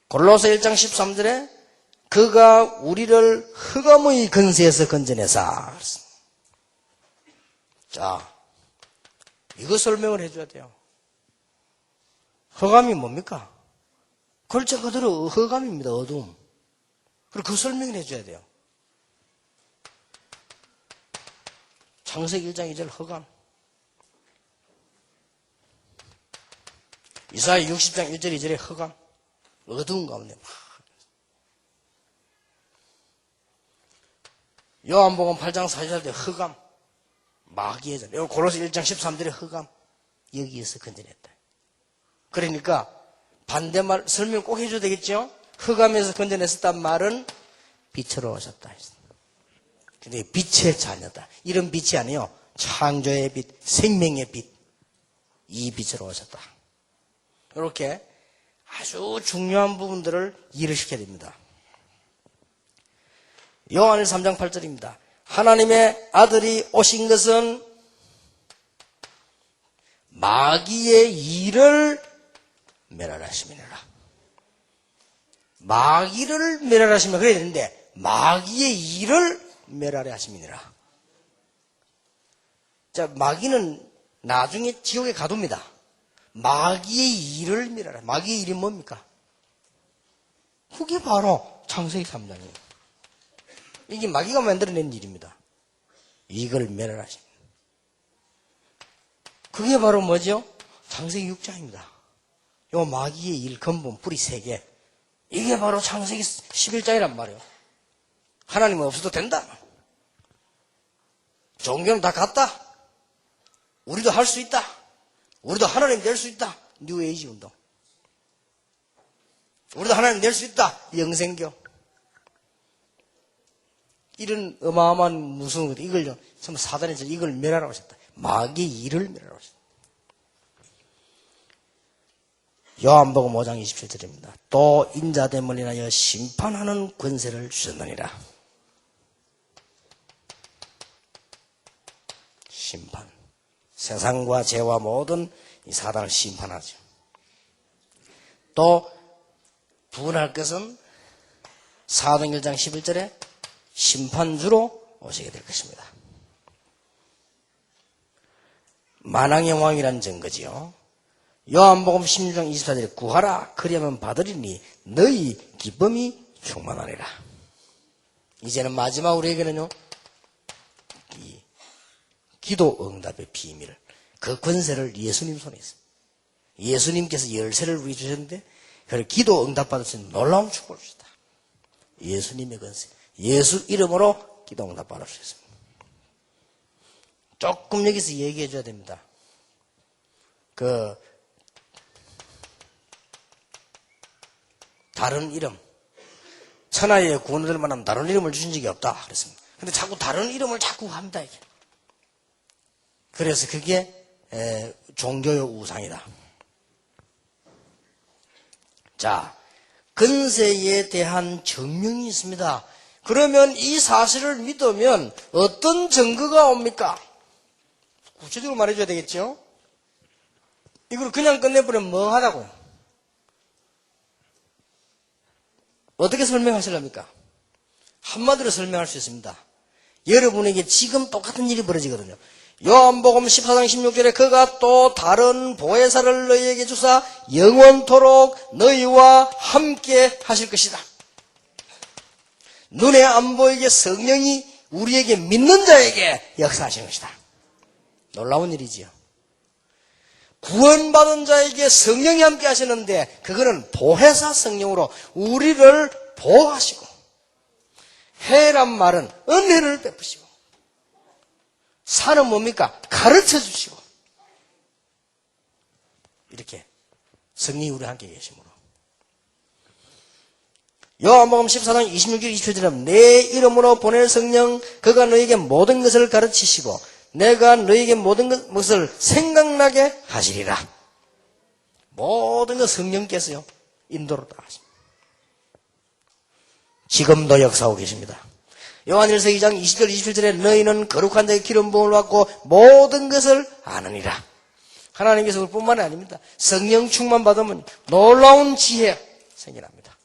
골로새 1장 13절에 그가 우리를 흑암의 근세에서 건져내사. 자, 이거 설명을 해줘야 돼요. 흑암이 뭡니까? 글자 그대로 흑암입니다. 어두움. 그리고 그 설명을 해줘야 돼요. 창세기 1장 2절 흑암. 이사야 60장 1절 2절에 흑암. 어두운 가운데 막. 요한복음 8장 4절에 흑암. 마귀의 전. 골로새 1장 13절에 흑암. 여기에서 건져냈다. 그러니까 반대말 설명 꼭 해줘야 되겠죠? 흑암에서 건져냈었단 말은 빛으로 오셨다. 근데 빛의 자녀다. 이런 빛이 아니에요. 창조의 빛, 생명의 빛. 이 빛으로 오셨다. 이렇게 아주 중요한 부분들을 이해를 시켜야 됩니다. 요한일서 3장 8절입니다. 하나님의 아들이 오신 것은 마귀의 일을 멸하심이니라. 마귀를 멸하시면 그래야 되는데 마귀의 일을 멸하려 하심이니라. 자, 마귀는 나중에 지옥에 가둡니다. 마귀의 일을 멸하라. 마귀의 일이 뭡니까? 그게 바로 창세기 3장이에요. 이게 마귀가 만들어낸 일입니다. 이걸 멸하라 하십니다. 그게 바로 뭐죠? 창세기 6장입니다. 요 마귀의 일 근본 뿌리 3개. 이게 바로 창세기 11장이란 말이에요. 하나님은 없어도 된다. 종교는 다 같다. 우리도 할 수 있다. 우리도 하나님 될 수 있다. 뉴에이지 운동. 우리도 하나님 될 수 있다. 영생교. 이런 어마어마한 무서운 것, 이걸 전부 사단에서 이걸 멸하라고 하셨다. 마귀의 일을 멸하라고 하셨다. 요한복음 5장 27절입니다. 또 인자됨을 인하여 심판하는 권세를 주셨느니라. 심판. 세상과 죄와 모든 이 사단을 심판하죠. 또 분할 것은 사도행 1장 11절에 심판주로 오시게 될 것입니다. 만왕의 왕이란 증거지요. 요한복음 16장 24절에 구하라 그리하면 받으리니 너희 기쁨이 충만하리라. 이제는 마지막 우리에게는요, 이 기도 응답의 비밀, 그 권세를 예수님 손에 있습니다. 예수님께서 열쇠를 우리 주셨는데 그걸 기도 응답 받을 수 있는 놀라운 축복을 주셨다. 예수님의 권세, 예수 이름으로 기도 응답 받을 수 있습니다. 조금 여기서 얘기해 줘야 됩니다. 다른 이름, 천하에 구원을 얻을 만한 다른 이름을 주신 적이 없다 그랬습니다. 근데 자꾸 다른 이름을 자꾸 합니다, 이게. 그래서 그게 종교의 우상이다. 자, 근세에 대한 증명이 있습니다. 그러면 이 사실을 믿으면 어떤 증거가 옵니까? 구체적으로 말해줘야 되겠죠? 이걸 그냥 끝내버리면 멍하다고. 어떻게 설명하실랍니까? 한마디로 설명할 수 있습니다. 여러분에게 지금 똑같은 일이 벌어지거든요. 요한복음 14장 16절에 그가 또 다른 보혜사를 너희에게 주사 영원토록 너희와 함께 하실 것이다. 눈에 안 보이게 성령이 우리에게 믿는 자에게 역사하시는 것이다. 놀라운 일이지요. 구원받은 자에게 성령이 함께 하시는데 그거는 보혜사 성령으로 우리를 보호하시고, 해란 말은 은혜를 베푸시고, 산은 뭡니까? 가르쳐 주시고, 이렇게 성령이 우리와 함께 계시므로 요한복음 14장 26절 27절에 내 이름으로 보낼 성령 그가 너에게 모든 것을 가르치시고 내가 너에게 모든 것을 생각나게 하시리라. 모든 것 성령께서요 인도를 다 하십니다. 지금도 역사하고 계십니다. 요한일서 2장 20절 27절에 너희는 거룩한 자의 기름 부음을 받고 모든 것을 아느니라. 하나님께서 그뿐만이 아닙니다. 성령 충만 받으면 놀라운 지혜 생겨납니다.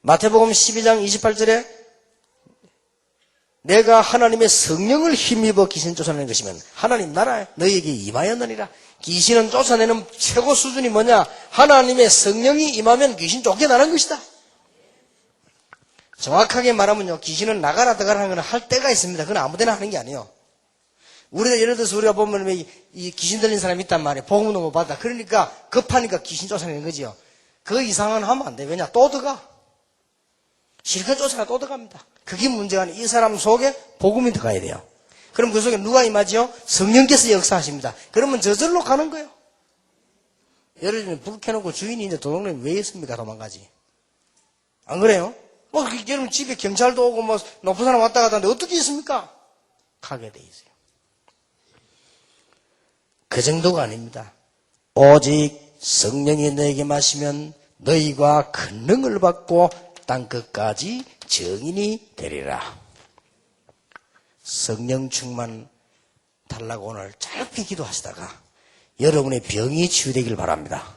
마태복음 12장 28절에 내가 하나님의 성령을 힘입어 귀신 쫓아내는 것이면 하나님 나라에 너희에게 임하였느니라. 귀신은 쫓아내는 최고 수준이 뭐냐? 하나님의 성령이 임하면 귀신 쫓겨나는 것이다. 정확하게 말하면요, 귀신은 나가라 들어가라 하는 건 할 때가 있습니다. 그건 아무데나 하는 게 아니에요. 우리가 예를 들어서 우리가 보면 이 귀신 들린 사람이 있단 말이에요. 복음도 못 받아. 그러니까 급하니까 귀신 쫓아내는 거지요. 그 이상은 하면 안 돼. 왜냐? 또 들어가. 실컷 쫓아가 또 들어갑니다. 그게 문제가 아니에요. 이 사람 속에 복음이 들어가야 돼요. 그럼 그 속에 누가 임하지요? 성령께서 역사하십니다. 그러면 저절로 가는 거예요. 예를 들면 불 켜놓고 주인이 이제 도둑놈이 왜 있습니까? 도망가지. 안 그래요? 여러분 집에 경찰도 오고 높은 사람 왔다 갔다 하는데 어떻게 있습니까? 가게 돼 있어요. 그 정도가 아닙니다. 오직 성령이 너에게 마시면 너희가 큰 능을 받고 땅끝까지 증인이 되리라. 성령 충만 달라고 오늘 짧게 기도하시다가 여러분의 병이 치유되길 바랍니다.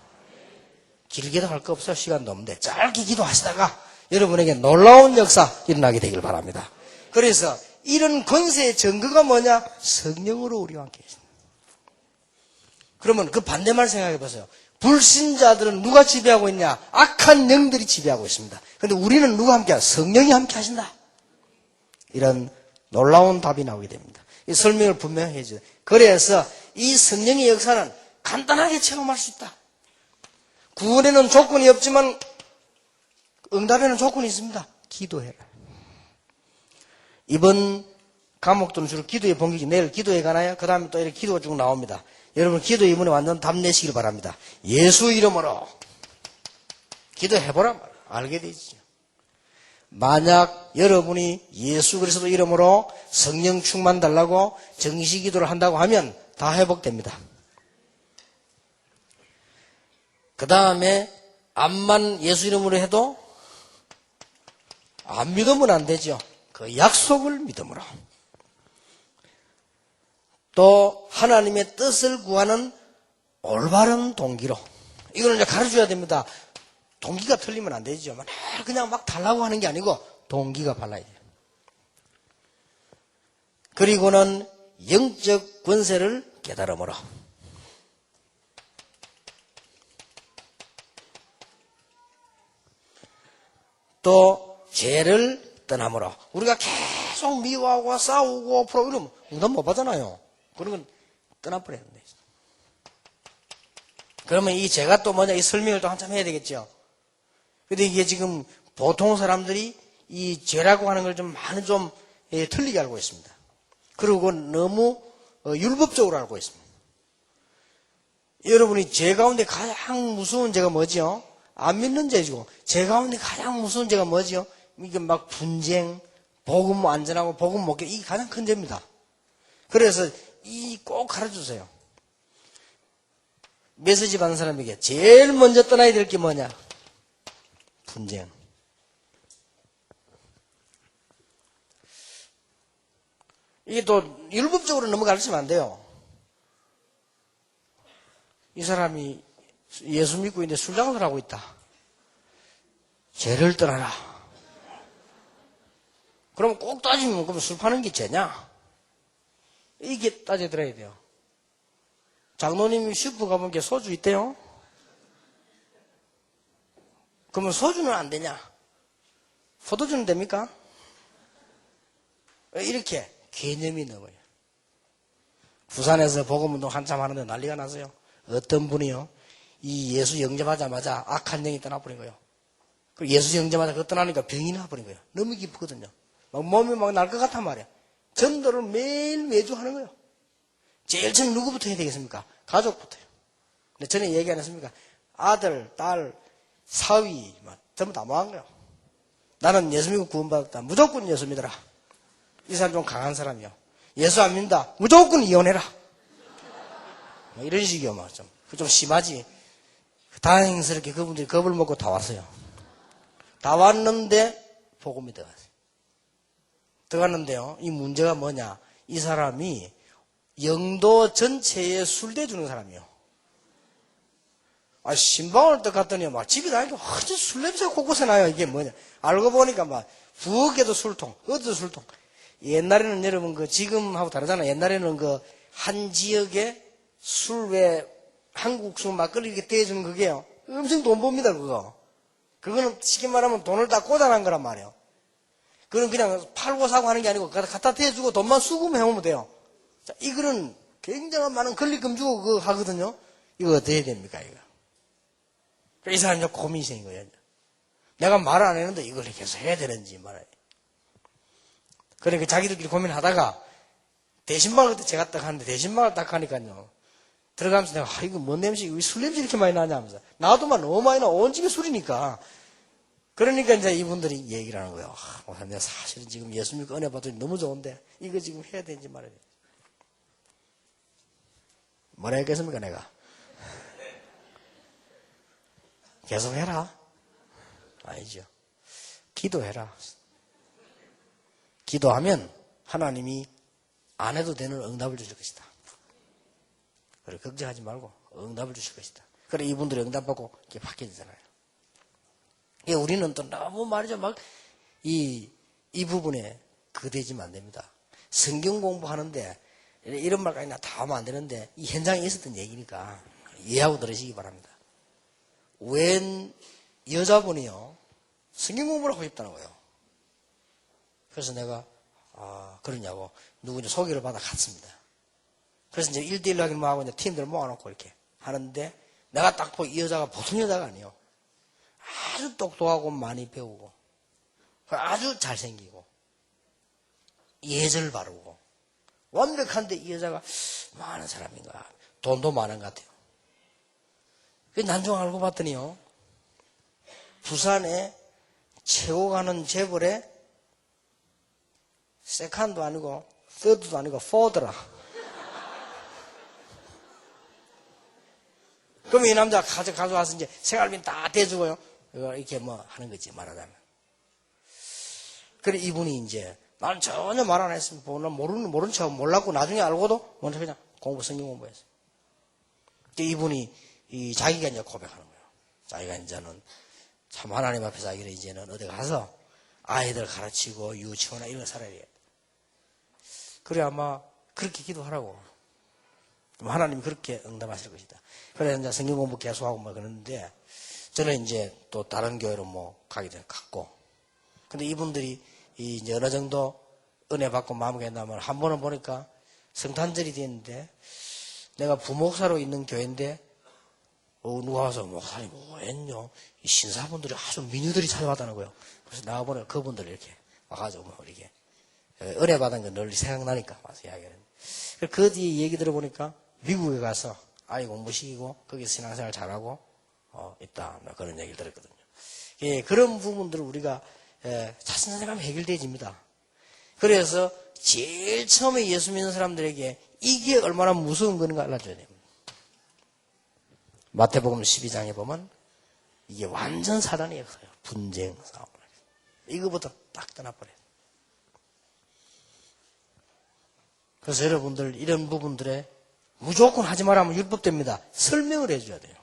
길게도 할 거 없어요. 시간도 없는데 짧게 기도하시다가 여러분에게 놀라운 역사 일어나게 되길 바랍니다. 그래서 이런 권세의 증거가 뭐냐? 성령으로 우리와 함께 계십니다. 그러면 그 반대말 생각해 보세요. 불신자들은 누가 지배하고 있냐? 악한 영들이 지배하고 있습니다. 그런데 우리는 누가 함께? 성령이 함께 하신다. 이런 놀라운 답이 나오게 됩니다. 이 설명을 분명히 해줘요. 그래서 이 성령의 역사는 간단하게 체험할 수 있다. 구원에는 조건이 없지만 응답에는 조건이 있습니다. 기도해라. 이번 과목들은 주로 기도의 본격이 내일 기도회 가나요? 그 다음에 또 이렇게 기도가 쭉 나옵니다. 여러분 기도 이번에 완전 답 내시길 바랍니다. 예수 이름으로 기도해보라 알게 되죠. 만약 여러분이 예수 그리스도 이름으로 성령 충만 달라고 정시 기도를 한다고 하면 다 회복됩니다. 그 다음에 암만 예수 이름으로 해도 안 믿으면 안 되죠. 그 약속을 믿음으로. 또 하나님의 뜻을 구하는 올바른 동기로. 이거는 이제 가르쳐야 됩니다. 동기가 틀리면 안 되죠. 그냥 막 달라고 하는 게 아니고 동기가 발라야 돼요. 그리고는 영적 권세를 깨달음으로. 또 죄를 떠남으로. 우리가 계속 미워하고 싸우고 이러면 응답 못 받잖아요. 그러면 떠나버려야 된다. 그러면 이 죄가 또 뭐냐, 이 설명을 또 한참 해야 되겠죠. 근데 이게 지금 보통 사람들이 이 죄라고 하는 걸 좀 많이 좀 틀리게 알고 있습니다. 그리고 너무 율법적으로 알고 있습니다. 여러분이 죄 가운데 가장 무서운 죄가 뭐지요? 안 믿는 죄지고, 죄 가운데 가장 무서운 죄가 뭐지요? 이게 막 분쟁, 복음 안 전하고 복음 못 깨, 이게 가장 큰 죄입니다. 그래서 이 꼭 가르쳐주세요. 메시지 받는 사람에게 제일 먼저 떠나야 될 게 뭐냐? 분쟁. 이게 또 율법적으로 너무 가르치면 안 돼요. 이 사람이 예수 믿고 있는데 술장을 하고 있다. 죄를 떠나라. 그럼 꼭 따지면 그럼 술 파는 게 죄냐? 이게 따져들어야 돼요. 장로님이 슈퍼 가보면 소주 있대요. 그러면 소주는 안 되냐? 포도주는 됩니까? 이렇게 개념이 넘어요. 부산에서 복음운동 한참 하는데 난리가 났어요. 어떤 분이요, 이 예수 영접하자마자 악한 영이 떠나버린 거예요. 그리고 예수 영접하자 그거 떠나니까 병이 나버린 거예요. 너무 기쁘거든요. 막 몸이 막 날 것 같단 말이에요. 전도를 매주 하는 거예요. 제일 처음 누구부터 해야 되겠습니까? 가족부터요. 근데 전에 얘기 안 했습니까? 아들, 딸, 사위, 전부 다 망한 거야. 나는 예수 믿고 구원받았다. 무조건 예수 믿어라. 이 사람 좀 강한 사람이요. 예수 안 믿는다. 무조건 이혼해라. 이런 식이요, 좀 심하지. 다행스럽게 그분들이 겁을 먹고 다 왔어요. 다 왔는데, 복음이 들어갔어요. 들어갔는데요, 이 문제가 뭐냐. 이 사람이 영도 전체에 술 대주는 사람이요. 신방을 딱 갔더니 집에 다니까 완전 술 냄새가 곳곳에 나요. 이게 뭐냐. 알고 보니까 부엌에도 술통, 어디도 술통. 옛날에는 여러분 지금하고 다르잖아요. 옛날에는 한 지역에 술 한국 술 막걸리 이렇게 대주는 그게요. 엄청 돈 법니다, 그거. 그거는 쉽게 말하면 돈을 다 꽂아놓은 거란 말이에요. 그건 그냥 팔고 사고 하는 게 아니고 갖다 대주고 돈만 수금해오면 돼요. 자, 이거는 굉장한 많은 권리금 주고 그거 하거든요. 이거 어떻게 해야 됩니까, 이거? 이 사람이 고민이 생긴 거예요. 내가 말을 안 했는데 이걸 계속 해야 되는지 말아요. 그러니까 자기들끼리 고민하다가 대신방을 그때 제가 딱 하는데 대신방을 딱 하니까요. 들어가면서 내가 이거 뭔 냄새, 술 냄새 이렇게 많이 나냐 하면서 나도만 너무 많이 나. 온 집에 술이니까. 그러니까 이제 이분들이 얘기를 하는 거예요. 내가 사실은 지금 예수 믿고 은혜 받더니 너무 좋은데 이거 지금 해야 되는지 말아야 되는지. 뭐라 했겠습니까, 내가? 계속 해라. 아니죠. 기도해라. 기도하면 하나님이 안 해도 되는 응답을 주실 것이다. 그래, 걱정하지 말고 응답을 주실 것이다. 그래, 이분들이 응답받고 이렇게 바뀌어지잖아요. 우리는 또 너무 말이죠. 이 부분에 그대지면 안 됩니다. 성경 공부하는데 이런 말까지 다 하면 안 되는데 이 현장에 있었던 얘기니까 이해하고 들으시기 바랍니다. 웬 여자분이요, 성경 공부를 하고 싶다는 거예요. 그래서 내가, 그러냐고, 누구냐 소개를 받아 갔습니다. 그래서 이제 1대1로 하긴 뭐하고 이제 팀들 모아놓고 이렇게 하는데, 내가 딱 보고 이 여자가 보통 여자가 아니에요. 아주 똑똑하고 많이 배우고, 아주 잘생기고, 예절 바르고, 완벽한데 이 여자가 뭐 하는 사람인가, 돈도 많은 것 같아요. 난중 알고 봤더니요, 부산에 최고 가는 재벌의 세컨도 아니고 서드도 아니고 포더라. 그럼 이 남자 가져와서 이제 생활비 다 대주고요. 이렇게 하는 거지, 말하자면. 그래, 이분이 이제 나는 전혀 말 안 했으면 모른 척 몰랐고 나중에 알고도 먼저 그냥 성경 공부했어요. 이분이 자기가 이제 고백하는 거예요. 자기가 이제는 참 하나님 앞에 자기를 이제는 어디 가서 아이들 가르치고 유치원이나 이런 거 살아야 돼. 그래, 아마 그렇게 기도하라고. 하나님이 그렇게 응답하실 것이다. 그래서 이제 성경 공부 계속하고 그러는데, 저는 이제 또 다른 교회로 가게 돼 갔고, 근데 이분들이 이제 어느 정도 은혜 받고 마무리가 나면 한 번은 보니까 성탄절이 됐는데, 내가 부목사로 있는 교회인데, 누가 와서 목사님 뭐했뇨? 이 신사분들이 아주 민유들이 찾아왔다는 거예요. 그래서 나가보니까 그분들 이렇게 와가지고 이렇게 은혜 받은 거 늘 생각나니까 와서 이야기하는. 그 뒤에 얘기 들어보니까 미국에 가서 아이 공부시키고 거기서 신앙생활 잘하고 있다, 그런 얘기를 들었거든요. 그런 부분들을 우리가 차근차근 해결되집니다. 그래서 제일 처음에 예수 믿는 사람들에게 이게 얼마나 무서운 건가 알려줘야 됩니다. 마태복음 12장에 보면 이게 완전 사단의 역사예요. 분쟁, 싸움. 이거부터 딱 떠나버려요. 그래서 여러분들 이런 부분들에 무조건 하지 말라면 율법됩니다. 설명을 해줘야 돼요.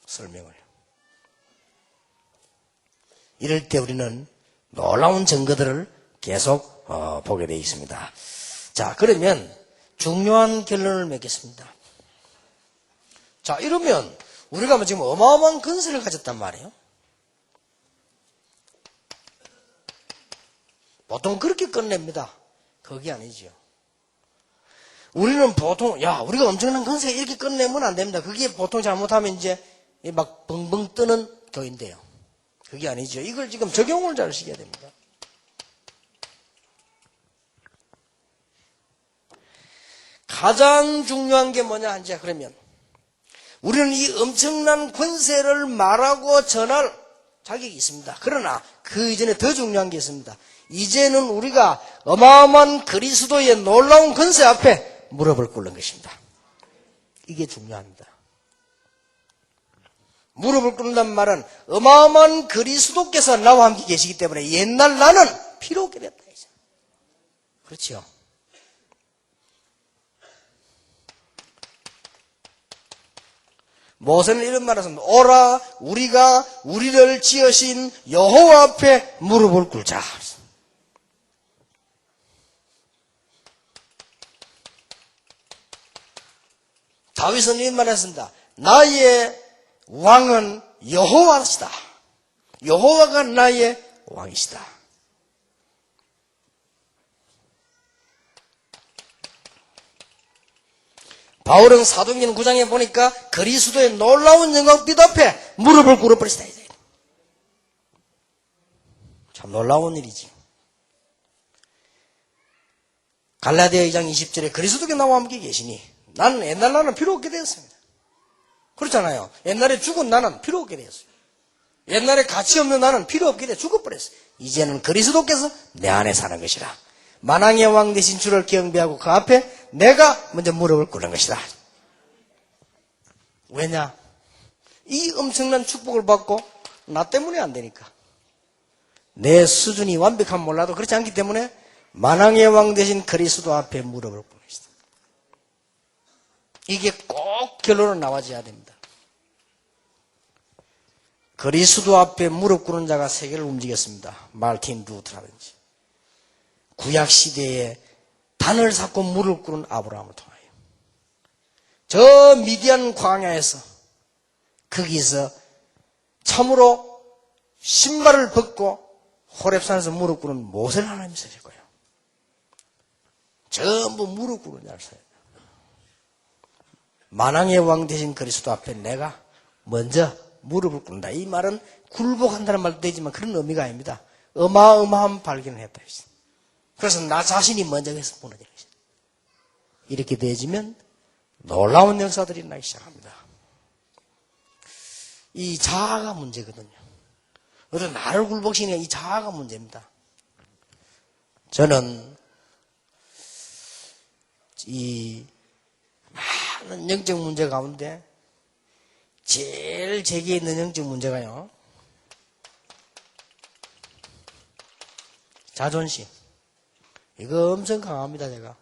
설명을. 이럴 때 우리는 놀라운 증거들을 계속 보게 되어 있습니다. 자, 그러면 중요한 결론을 맺겠습니다. 자, 이러면 우리가 지금 어마어마한 근세를 가졌단 말이에요. 보통 그렇게 끝냅니다. 그게 아니죠. 우리는 보통 우리가 엄청난 근세 이렇게 끝내면 안 됩니다. 그게 보통 잘못하면 이제 막 벙벙 뜨는 교인데요. 그게 아니죠. 이걸 지금 적용을 잘 시켜야 됩니다. 가장 중요한 게 뭐냐 하자 그러면 우리는 이 엄청난 권세를 말하고 전할 자격이 있습니다. 그러나 그 이전에 더 중요한 게 있습니다. 이제는 우리가 어마어마한 그리스도의 놀라운 권세 앞에 무릎을 꿇는 것입니다. 이게 중요합니다. 무릎을 꿇는다는 말은 어마어마한 그리스도께서 나와 함께 계시기 때문에 옛날 나는 필요 없게 됐다. 그렇죠? 모세는 이런 말을 했습니다. 오라 우리가 우리를 지으신 여호와 앞에 무릎을 꿇자. 다윗은 이런 말을 했습니다. 나의 왕은 여호와시다. 여호와가 나의 왕이시다. 바울은 사도행전 9장에 보니까 그리스도의 놀라운 영광빛 앞에 무릎을 꿇어버리시다. 참 놀라운 일이지. 갈라디아 2장 20절에 그리스도께 나와 함께 계시니 나는 옛날 나는 필요 없게 되었습니다. 그렇잖아요. 옛날에 죽은 나는 필요 없게 되었어요. 옛날에 가치 없는 나는 필요 없게 돼 죽어버렸어요. 이제는 그리스도께서 내 안에 사는 것이라. 만왕의 왕 되신 주를 경배하고 그 앞에 내가 먼저 무릎을 꿇는 것이다. 왜냐? 이 엄청난 축복을 받고 나 때문에 안 되니까. 내 수준이 완벽하면 몰라도 그렇지 않기 때문에 만왕의 왕 되신 그리스도 앞에 무릎을 꿇는 것이다. 이게 꼭 결론은 나와줘야 됩니다. 그리스도 앞에 무릎 꿇는 자가 세계를 움직였습니다. 말틴 루터라든지. 구약시대에 단을 쌓고 무릎 꿇은 아브라함을 통하여 저 미디안 광야에서 거기서 참으로 신발을 벗고 호렙산에서 무릎 꿇은 모세를 하나님이 쓰실 거예요. 전부 무릎 꿇은 자를 써요. 만왕의 왕 되신 그리스도 앞에 내가 먼저 무릎을 꿇는다. 이 말은 굴복한다는 말도 되지만 그런 의미가 아닙니다. 어마어마한 발견을 했다. 그래서 나 자신이 먼저 해서 무너지는 것이다. 이렇게 되어지면 놀라운 역사들이 일어나기 시작합니다. 이 자아가 문제거든요. 그래서 나를 굴복시키는 이 자아가 문제입니다. 저는 이 많은 영적 문제 가운데 제일 제기에 있는 영적 문제가요, 자존심. 이거 엄청 강합니다, 제가.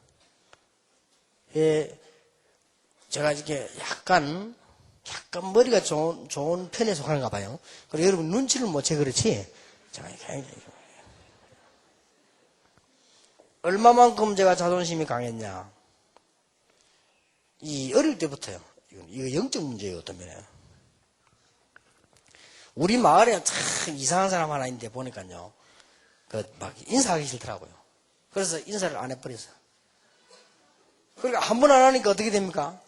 예, 제가 이렇게 약간 머리가 좋은 편에 속하는가 봐요. 그리고 여러분 눈치를 못 채 그렇지. 제가 굉장히 얼마만큼 제가 자존심이 강했냐. 이 어릴 때부터요. 이거 영적 문제예요, 어떤 면에. 우리 마을에 참 이상한 사람 하나 있는데 보니까요. 막 인사하기 싫더라고요. 그래서 인사를 안 해버렸어요. 그러니까 한 번 안 하니까 어떻게 됩니까?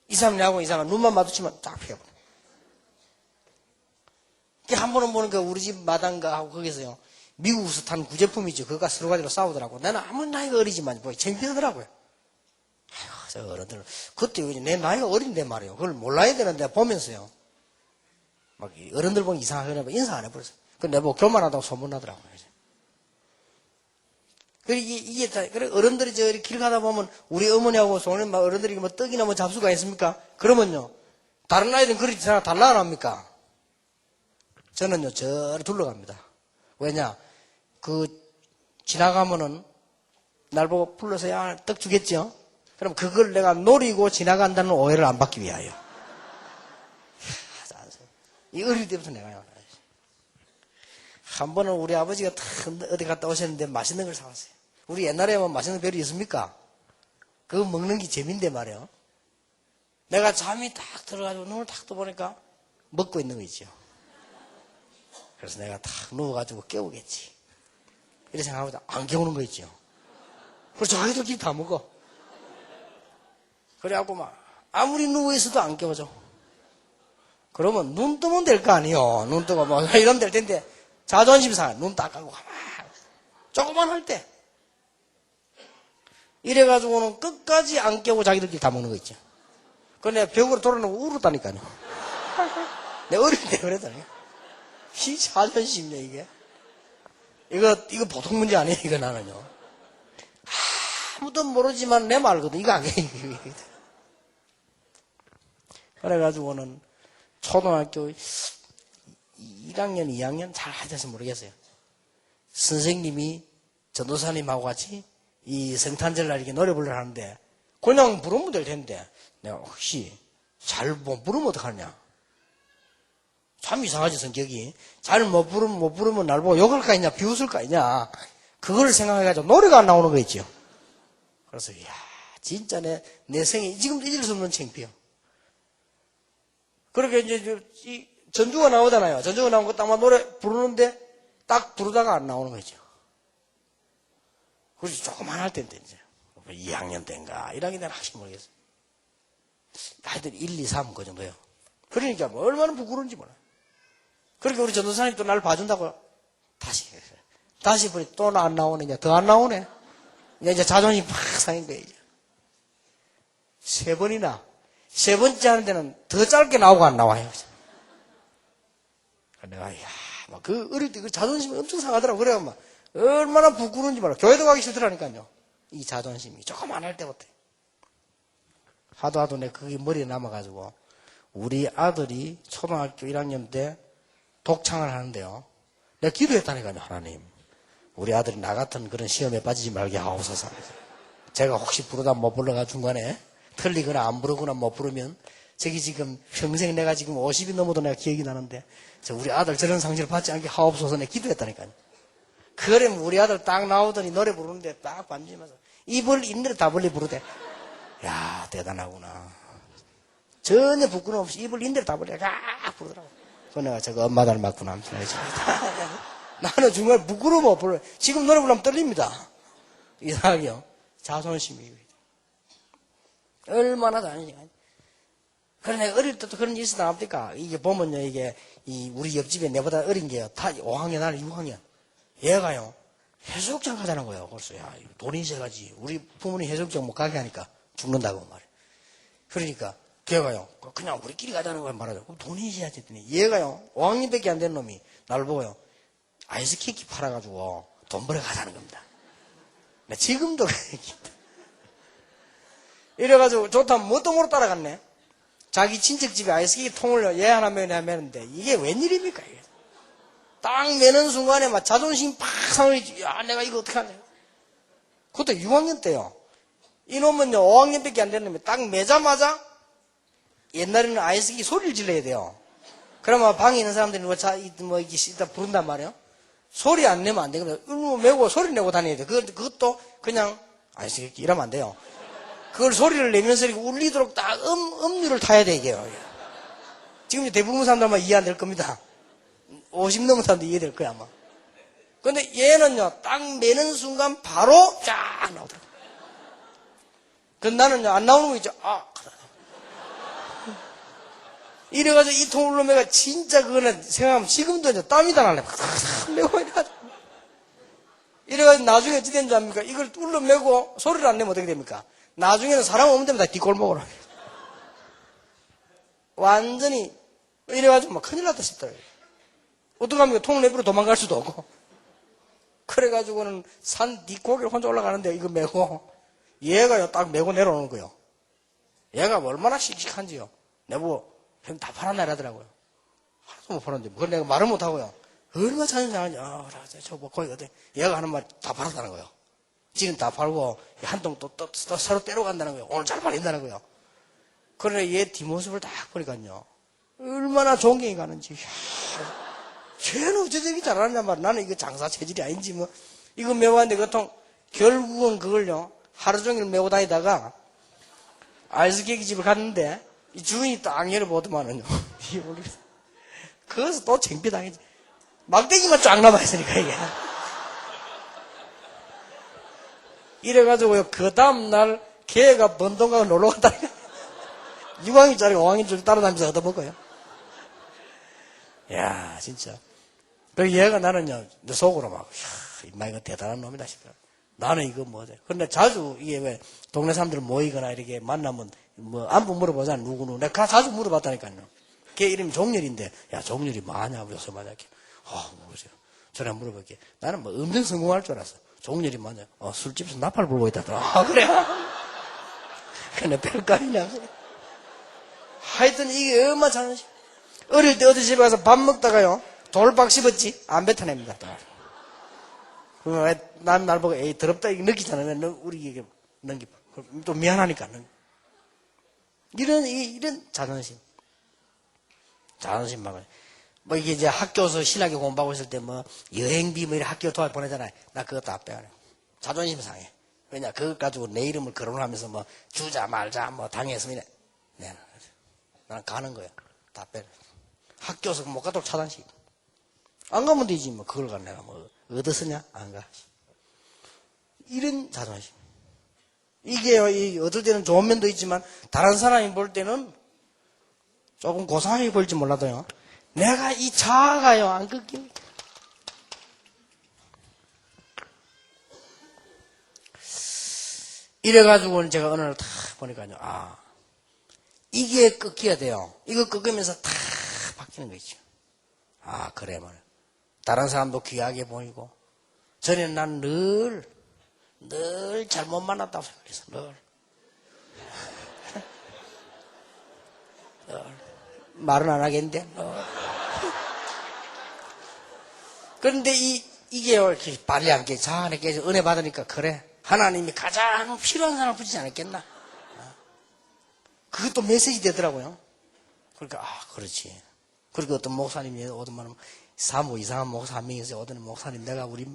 이 사람 나하고 이 사람 눈만 마주치면 딱 피해버려. 한 번은 보니까 우리 집 마당가 하고 거기서요. 미국에서 탄 구제품이죠. 그거가 서로 가지고 싸우더라고. 나는 아무 나이가 어리지만 뭐 창피하더라고요. 아휴, 저 어른들. 그때 내 나이가 어린데 말이에요. 그걸 몰라야 되는데 보면서요. 막 어른들 보면 이상하게 인사 안 해버렸어요. 그 내가 뭐 교만하다고 소문나더라고요. 이게 다, 그래, 어른들이 저 길 가다 보면 우리 어머니하고 손에 막 어른들이 뭐 떡이나 뭐 잡수가 있습니까? 그러면요. 다른 아이들은 그렇게 달라 안 합니까? 저는요, 저를 둘러갑니다. 왜냐? 지나가면은 날 보고 불러서 야, 떡 주겠죠? 그럼 그걸 내가 노리고 지나간다는 오해를 안 받기 위하여. 이 어릴 때부터 내가요. 한 번은 우리 아버지가 어디 갔다 오셨는데 맛있는 걸 사왔어요. 우리 옛날에 뭐 맛있는 별이 있습니까? 그거 먹는 게 재미인데 말이에요. 내가 잠이 딱 들어가지고 눈을 딱 떠보니까 먹고 있는 거 있죠. 그래서 내가 딱 누워가지고 깨우겠지. 이렇게 생각하고 안 깨우는 거 있죠. 그래서 자기들끼리 다 먹어. 그래갖고 막 아무리 누워있어도 안 깨워줘. 그러면 눈 뜨면 될 거 아니에요. 눈 뜨고 뭐 이러면 될 텐데 자존심 상해. 눈 딱 감고 가만. 조금만 할 때. 이래가지고는 끝까지 안 깨고 자기들끼리 다 먹는 거 있죠. 내가 벽으로 돌아놓고 울었다니까요. 내가 어릴 때 그랬다니까. 이 자존심이야, 이게. 이거 보통 문제 아니에요, 이거 나는요. 아무도 모르지만 내 말거든. 이거 안 해. 그래가지고는 초등학교 1학년, 2학년 잘 하셔서 모르겠어요. 선생님이 전도사님하고 같이 이 성탄절날 이렇게 노래 부르려 하는데 그냥 부르면 될 텐데 내가 혹시 잘 못 부르면 어떡하냐. 참 이상하지, 성격이. 잘 못 부르면 날 보고 욕할 거 아니냐, 비웃을 거 아니냐. 그걸 생각해가지고 노래가 안 나오는 거 있죠. 그래서, 이야, 진짜 내 생에 지금도 잊을 수 없는 창피해요. 그렇게 이제, 전주가 나오잖아요. 전주가 나온 거 딱 노래 부르는데 딱 부르다가 안 나오는 거죠. 그래서 조그만 할 때인데, 이제. 2학년 때인가, 1학년 때는 확실히 모르겠어요. 하여튼 1, 2, 3 그 정도요. 그러니까 뭐 얼마나 부끄러운지 몰라요. 그렇게 우리 전도사님 또 날 봐준다고 다시 보니 또 안 나오네. 이제 더 안 나오네. 이제 자존심이 팍 상인 거예요. 이제. 3번이나, 3번째 하는 데는 더 짧게 나오고 안 나와요. 내가, 이야, 막 어릴 때 그 자존심이 엄청 상하더라고. 그래가 막, 얼마나 부끄러운지 몰라. 교회도 가기 싫더라니까요. 이 자존심이. 조금 안 할 때부터. 하도 내 그게 머리에 남아가지고, 우리 아들이 초등학교 1학년 때 독창을 하는데요. 내가 기도했다니까요, 하나님. 우리 아들이 나 같은 그런 시험에 빠지지 말게 하옵소서. 제가 혹시 부르다 못 불러가 중간에 틀리거나 안 부르거나 못 부르면 저기 지금 평생 내가 지금 50이 넘어도 내가 기억이 나는데 우리 아들 저런 상처를 받지 않게 하옵소서 내가 기도했다니까요. 그래 우리 아들 딱 나오더니 노래 부르는데 딱 반주면서 입을 있는 다 벌리 부르대. 야, 대단하구나. 전혀 부끄러움 없이 입을 있는 대로 다 벌리 가 부르더라고. 그 내가 저거 엄마 닮았구나. 나는 정말 부끄러워 없어. 지금 노래 부르면 떨립니다. 이상하게요. 자존심이. 얼마나 자존심이. 그래, 내가 어릴 때도 그런 일이 있었나 봅니까? 이게 보면요, 이게, 우리 옆집에 내보다 어린 게요. 다 5학년, 나는 6학년. 얘가요, 해수욕장 가자는 거예요. 그래서, 야, 돈이 있어가지. 우리 부모님 해수욕장 못 가게 하니까 죽는다고 말이에요. 그러니까, 걔가요, 그냥 우리끼리 가자는 거예요. 말하죠. 그럼 돈이 있어야지 했더니, 얘가요, 5학년밖에 안 된 놈이 나를 보고요, 아이스케이크 팔아가지고 돈 벌어 가자는 겁니다. 나 지금도 이래가지고 좋다면 뭣도 모르고 따라갔네. 자기 친척집에 아이스케이크 통을 얘 하나 매는데 이게 웬일입니까? 이게. 딱 매는 순간에 막 자존심 팍 상하지. 야, 내가 이거 어떡하냐. 그것도 6학년 때요. 이놈은요 5학년밖에 안 된 놈이 딱 매자마자 옛날에는 아이스케이크 소리를 질러야 돼요. 그러면 방에 있는 사람들이 이따 부른단 말이에요. 소리 안 내면 안 되거든요. 메고 소리 내고 다녀야 돼. 그것도 그냥 아이스케이크 이러면 안 돼요. 그걸 소리를 내면서 울리도록 딱 음률을 타야 돼, 이게요. 지금 대부분 사람들만 이해 안 될 겁니다. 50 넘은 사람도 이해될 거야, 아마. 근데 얘는요, 딱 매는 순간 바로 쫙 나오더라고요. 근데 나는요, 안 나오는 거 있죠. 이래가지고 이 통으로 매가 진짜 그거는 생각하면 지금도 이제 땀이 다 날래. 매고 이래가지고 나중에 어떻게 되는지 압니까? 이걸 뚫러 매고 소리를 안 내면 어떻게 됩니까? 나중에는 사람 없는 데면 다 뒷골목으로. 완전히, 이래가지고 막 큰일 났다 싶더라고요. 어떡합니까? 통 내부로 도망갈 수도 없고. 그래가지고는 산 뒷고개를 혼자 올라가는데 이거 메고, 얘가요, 딱 메고 내려오는 거요. 얘가 얼마나 씩씩한지요. 내보고, 형 다 팔았나 이러더라고요. 하나도 못 팔았는데, 그걸 내가 말을 못하고요. 얼마나 자존심하냐. 저 뭐, 거기 어때? 얘가 하는 말 다 팔았다는 거요. 지금 다 팔고 한 통 또 새로 떼러 간다는 거예요. 오늘 잘 팔린다는 거예요. 그러나 얘 뒷모습을 딱 보니까요. 얼마나 존경이 가는지. 쟤는 어째 되게 잘하냐 말이야. 나는 이거 장사 체질이 아닌지 뭐. 이거 메고 왔는데 그 통 결국은 그걸요. 하루 종일 메고 다니다가 아이스케이크 집을 갔는데 이 주인이 딱 얘를 보더만은요. 거기서 또 창피당했지. 막대기만 쫙 남아있으니까 이게. 이래가지고요, 그 다음날, 걔가 번동가고 놀러 갔다니까. 6학년짜리 5학년짜리 따라다니면서 얻어먹어요. 야 진짜. 그 얘가 나는요, 내 속으로 막, 임마, 이거 대단한 놈이다 싶어요. 나는 이거 뭐지. 근데 자주, 이게 왜, 동네 사람들 모이거나 이렇게 만나면, 뭐, 안부 물어보잖아, 누구는. 내가 자주 물어봤다니까요. 걔 이름이 종렬인데, 야, 종렬이 뭐하냐, 요새 만약에. 모르죠. 전에 물어볼게. 나는 뭐, 음정 성공할 줄 알았어. 종렬이 뭐냐. 술집에서 나팔 불고 있다더라. 그래. 근데 별거아니냐. 하여튼 이게 얼마나 잘하지. 어릴 때 어디 집에 가서 밥 먹다가요, 돌박 씹었지? 안 뱉어냅니다. 난 날 보고, 에이, 더럽다, 이거 느끼잖아. 왜 우리 이게 넘기, 또 미안하니까. 이런 자존심. 자존심만. 뭐 이게 이제 학교에서 신학교 공부하고 있을 때 뭐, 여행비 뭐 이런 학교 도와 보내잖아요. 나 그것도 안 빼가네. 자존심 상해. 왜냐, 그것 가지고 내 이름을 거론하면서 뭐, 주자 말자, 뭐, 당했으면, 네. 나는 가는 거야. 다 빼. 학교에서 못 가도록 차단식. 안 가면 되지, 뭐, 그걸 가 내가 뭐, 얻었으냐? 안 가. 이런 자존심. 이게요, 어떨 때는 좋은 면도 있지만, 다른 사람이 볼 때는 조금 고상하게 볼지 몰라도요, 내가 이 자아가요, 안 꺾입니다. 이래가지고 제가 어느 날 탁 보니까요, 이게 꺾여야 돼요. 이거 꺾으면서 탁 바뀌는 거 있죠. 그래, 말이야. 다른 사람도 귀하게 보이고, 전에는 난 늘 잘못 만났다고 생각했어, 늘. 말은 안 하겠는데, 그런데 이게요, 이렇게 발이 안 깨, 자 안에 깨서 은혜 받으니까, 그래. 하나님이 가장 필요한 사람을 붙이지 않았겠나? 그것도 메시지 되더라고요. 그러니까, 그렇지. 그리고 어떤 목사님이 오더만 사모 이상한 목사 한 명이 있어요. 어떤 목사님, 내가 우리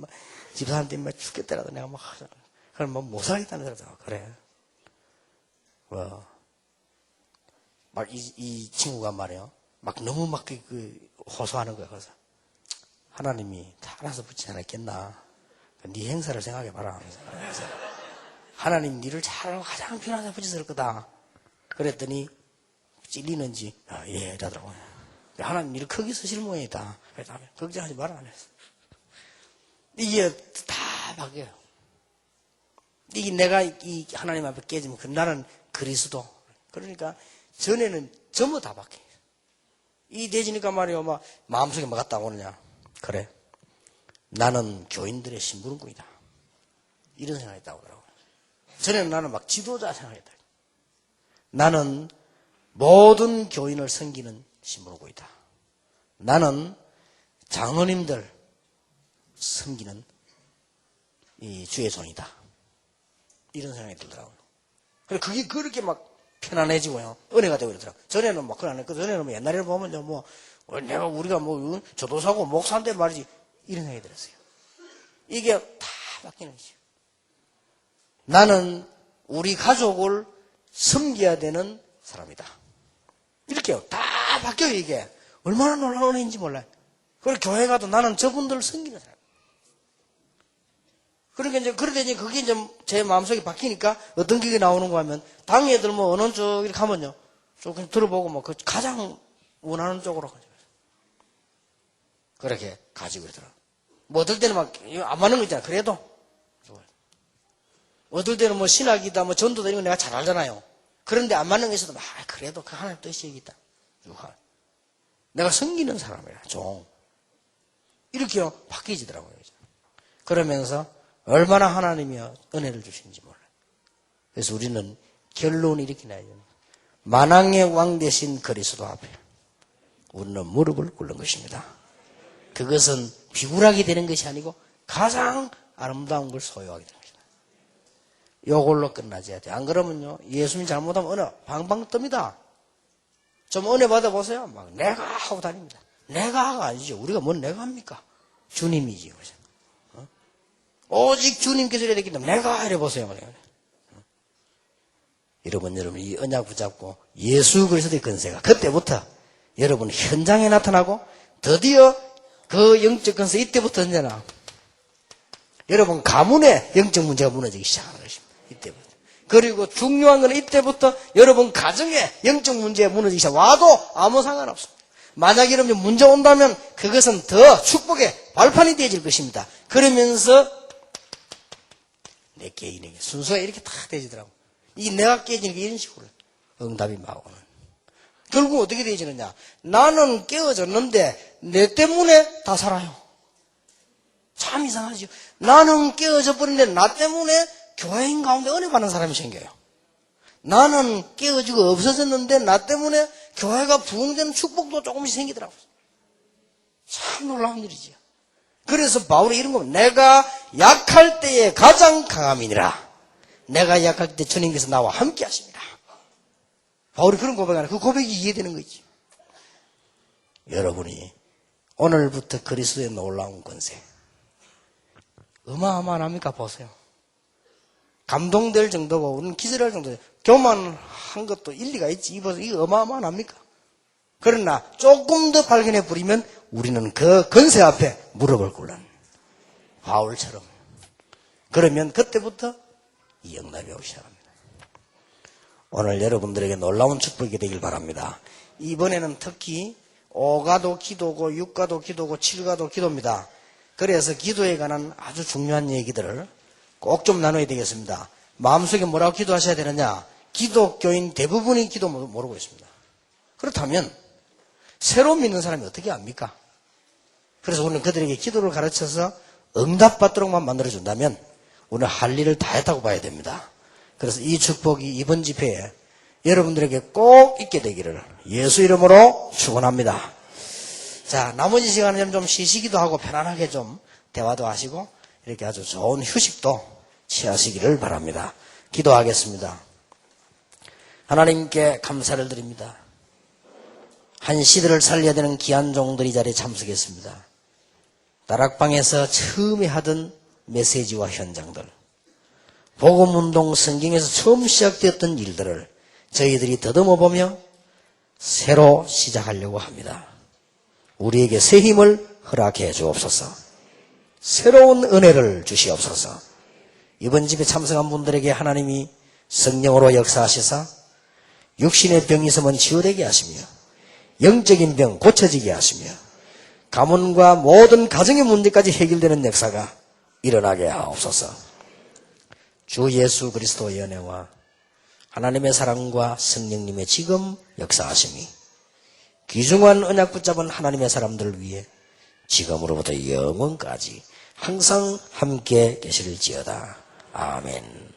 집사람 때문에 죽겠더라도 내가 막 하잖아. 그럼 뭐 못 살겠다는 거죠. 그래. 막 이 친구가 말이에요. 막 너무 막 호소하는 거야. 그래서 하나님이 다 알아서 붙이지 않았겠나. 네 행사를 생각해봐라. 그래서 하나님 니를 잘 가장 필요한 사람 붙였을 거다. 그랬더니 찔리는지 예 이러더라고요. 하나님 니를 크게 쓰실 모양이다. 그래서 걱정하지 마라 안 했어. 이게 다 바뀌어요. 이게 내가 이 하나님 앞에 깨지면 나는 그리스도. 그러니까 전에는 전부 다 바뀌어요. 이 되지니까 말이요, 막 마음속에 뭐가 딱 오느냐. 그래. 나는 교인들의 심부름꾼이다. 이런 생각이 딱 오더라고요. 전에는 나는 막 지도자 생각했다. 나는 모든 교인을 섬기는 심부름꾼이다. 나는 장로님들 섬기는 이 주의 종이다. 이런 생각이 들더라고요. 그게 그렇게 막 편안해지고요. 은혜가 되고 이러더라고요. 전에는 막 그건 안 했고, 전에는 뭐 옛날에 보면 뭐, 우리가 뭐, 저도사고 목사인데 말이지. 이런 생각이 들었어요. 이게 다 바뀌는 거죠. 나는 우리 가족을 섬겨야 되는 사람이다. 이렇게요. 다 바뀌어요, 이게. 얼마나 놀라운 일인지 몰라요. 그리고 교회 가도 나는 저분들을 섬기는 사람. 그러니까 이제, 그러다 이제 그게 이제 제 마음속에 바뀌니까 어떤 게 나오는가 하면, 당에 애들 뭐 어느 쪽 이렇게 하면요. 조금 들어보고 뭐, 그 가장 원하는 쪽으로 가지고. 그렇게 가지고 있더라고요. 뭐 어떨 때는 막, 안 맞는 거 있잖아. 그래도. 어떨 때는 뭐 신학이다, 뭐 전도다 이런 거 내가 잘 알잖아요. 그런데 안 맞는 게 있어도 막, 그래도 그 하나님 뜻이 여기다. 내가 섬기는 사람이야, 종. 이렇게 바뀌어지더라고요. 그러면서 얼마나 하나님이 은혜를 주시는지 몰라요. 그래서 우리는 결론을 이렇게 내야 돼요. 만왕의 왕 되신 그리스도 앞에 우리는 무릎을 꿇는 것입니다. 그것은 비굴하게 되는 것이 아니고 가장 아름다운 걸 소유하게 되는 것입니다. 이걸로 끝나줘야 돼요. 안 그러면요, 예수님 잘못하면 은혜 방방 뜹니다. 좀 은혜 받아보세요. 막 내가 하고 다닙니다. 내가가 아니죠. 우리가 뭔 내가 합니까? 주님이지. 오직 주님께서 이래야 되기 때문에 내가 이래보세요. 여러분 이 언약 붙잡고 예수 그리스도의 권세가 그때부터 여러분 현장에 나타나고 드디어 그 영적 권세 이때부터 언제나 여러분 가문의 영적 문제가 무너지기 시작하는 것입니다. 이때부터. 그리고 중요한 건 이때부터 여러분 가정의 영적 문제가 무너지기 시작. 와도 아무 상관없습니다. 만약 여러분 문제 온다면 그것은 더 축복의 발판이 되어질 것입니다. 그러면서 내 개인에게 순서가 이렇게 탁 되지더라고. 이 내가 깨지는 게 이런 식으로. 응답이 막 오는. 결국 어떻게 되어지느냐? 나는 깨어졌는데 내 때문에 다 살아요. 참 이상하죠. 나는 깨어져 버린데 나 때문에 교회인 가운데 은혜 받는 사람이 생겨요. 나는 깨어지고 없어졌는데 나 때문에 교회가 부흥되는 축복도 조금씩 생기더라고요. 참 놀라운 일이지요. 그래서 바울이 이런 겁니다. 내가 약할 때에 가장 강함이니라. 내가 약할 때 주님께서 나와 함께 하십니다. 바울이 그런 고백하는 그 고백이 이해되는 거지. 여러분이 오늘부터 그리스도의 놀라운 권세 어마어마합니까? 보세요. 감동될 정도고 우리는 기절할 정도. 교만한 것도 일리가 있지. 이거 어마어마합니까? 그러나 조금 더 발견해 버리면 우리는 그 권세 앞에 무릎을 꿇는 바울처럼. 그러면 그때부터 이 응답이 오기 시작합니다. 오늘 여러분들에게 놀라운 축복이 되길 바랍니다. 이번에는 특히 5가도 기도고 6가도 기도고 7가도 기도입니다. 그래서 기도에 관한 아주 중요한 얘기들을 꼭 좀 나눠야 되겠습니다. 마음속에 뭐라고 기도하셔야 되느냐? 기독교인 대부분이 기도 모르고 있습니다. 그렇다면 새로 믿는 사람이 어떻게 합니까? 그래서 우리는 그들에게 기도를 가르쳐서 응답받도록만 만들어준다면 우리는 할 일을 다 했다고 봐야 됩니다. 그래서 이 축복이 이번 집회에 여러분들에게 꼭 있게 되기를 예수 이름으로 축원합니다. 자, 나머지 시간은 좀 쉬시기도 하고 편안하게 좀 대화도 하시고 이렇게 아주 좋은 휴식도 취하시기를 바랍니다. 기도하겠습니다. 하나님께 감사를 드립니다. 한 시대를 살려야 되는 귀한 종들이 자리에 참석했습니다. 다락방에서 처음에 하던 메시지와 현장들, 복음운동 성경에서 처음 시작되었던 일들을 저희들이 더듬어보며 새로 시작하려고 합니다. 우리에게 새 힘을 허락해 주옵소서. 새로운 은혜를 주시옵소서. 이번 집에 참석한 분들에게 하나님이 성령으로 역사하시사 육신의 병이 있으면 치유되게 하시며 영적인 병 고쳐지게 하시며 가문과 모든 가정의 문제까지 해결되는 역사가 일어나게 하옵소서. 주 예수 그리스도의 은혜와 하나님의 사랑과 성령님의 지금 역사하심이 귀중한 언약 붙잡은 하나님의 사람들을 위해 지금으로부터 영원까지 항상 함께 계실지어다. 아멘.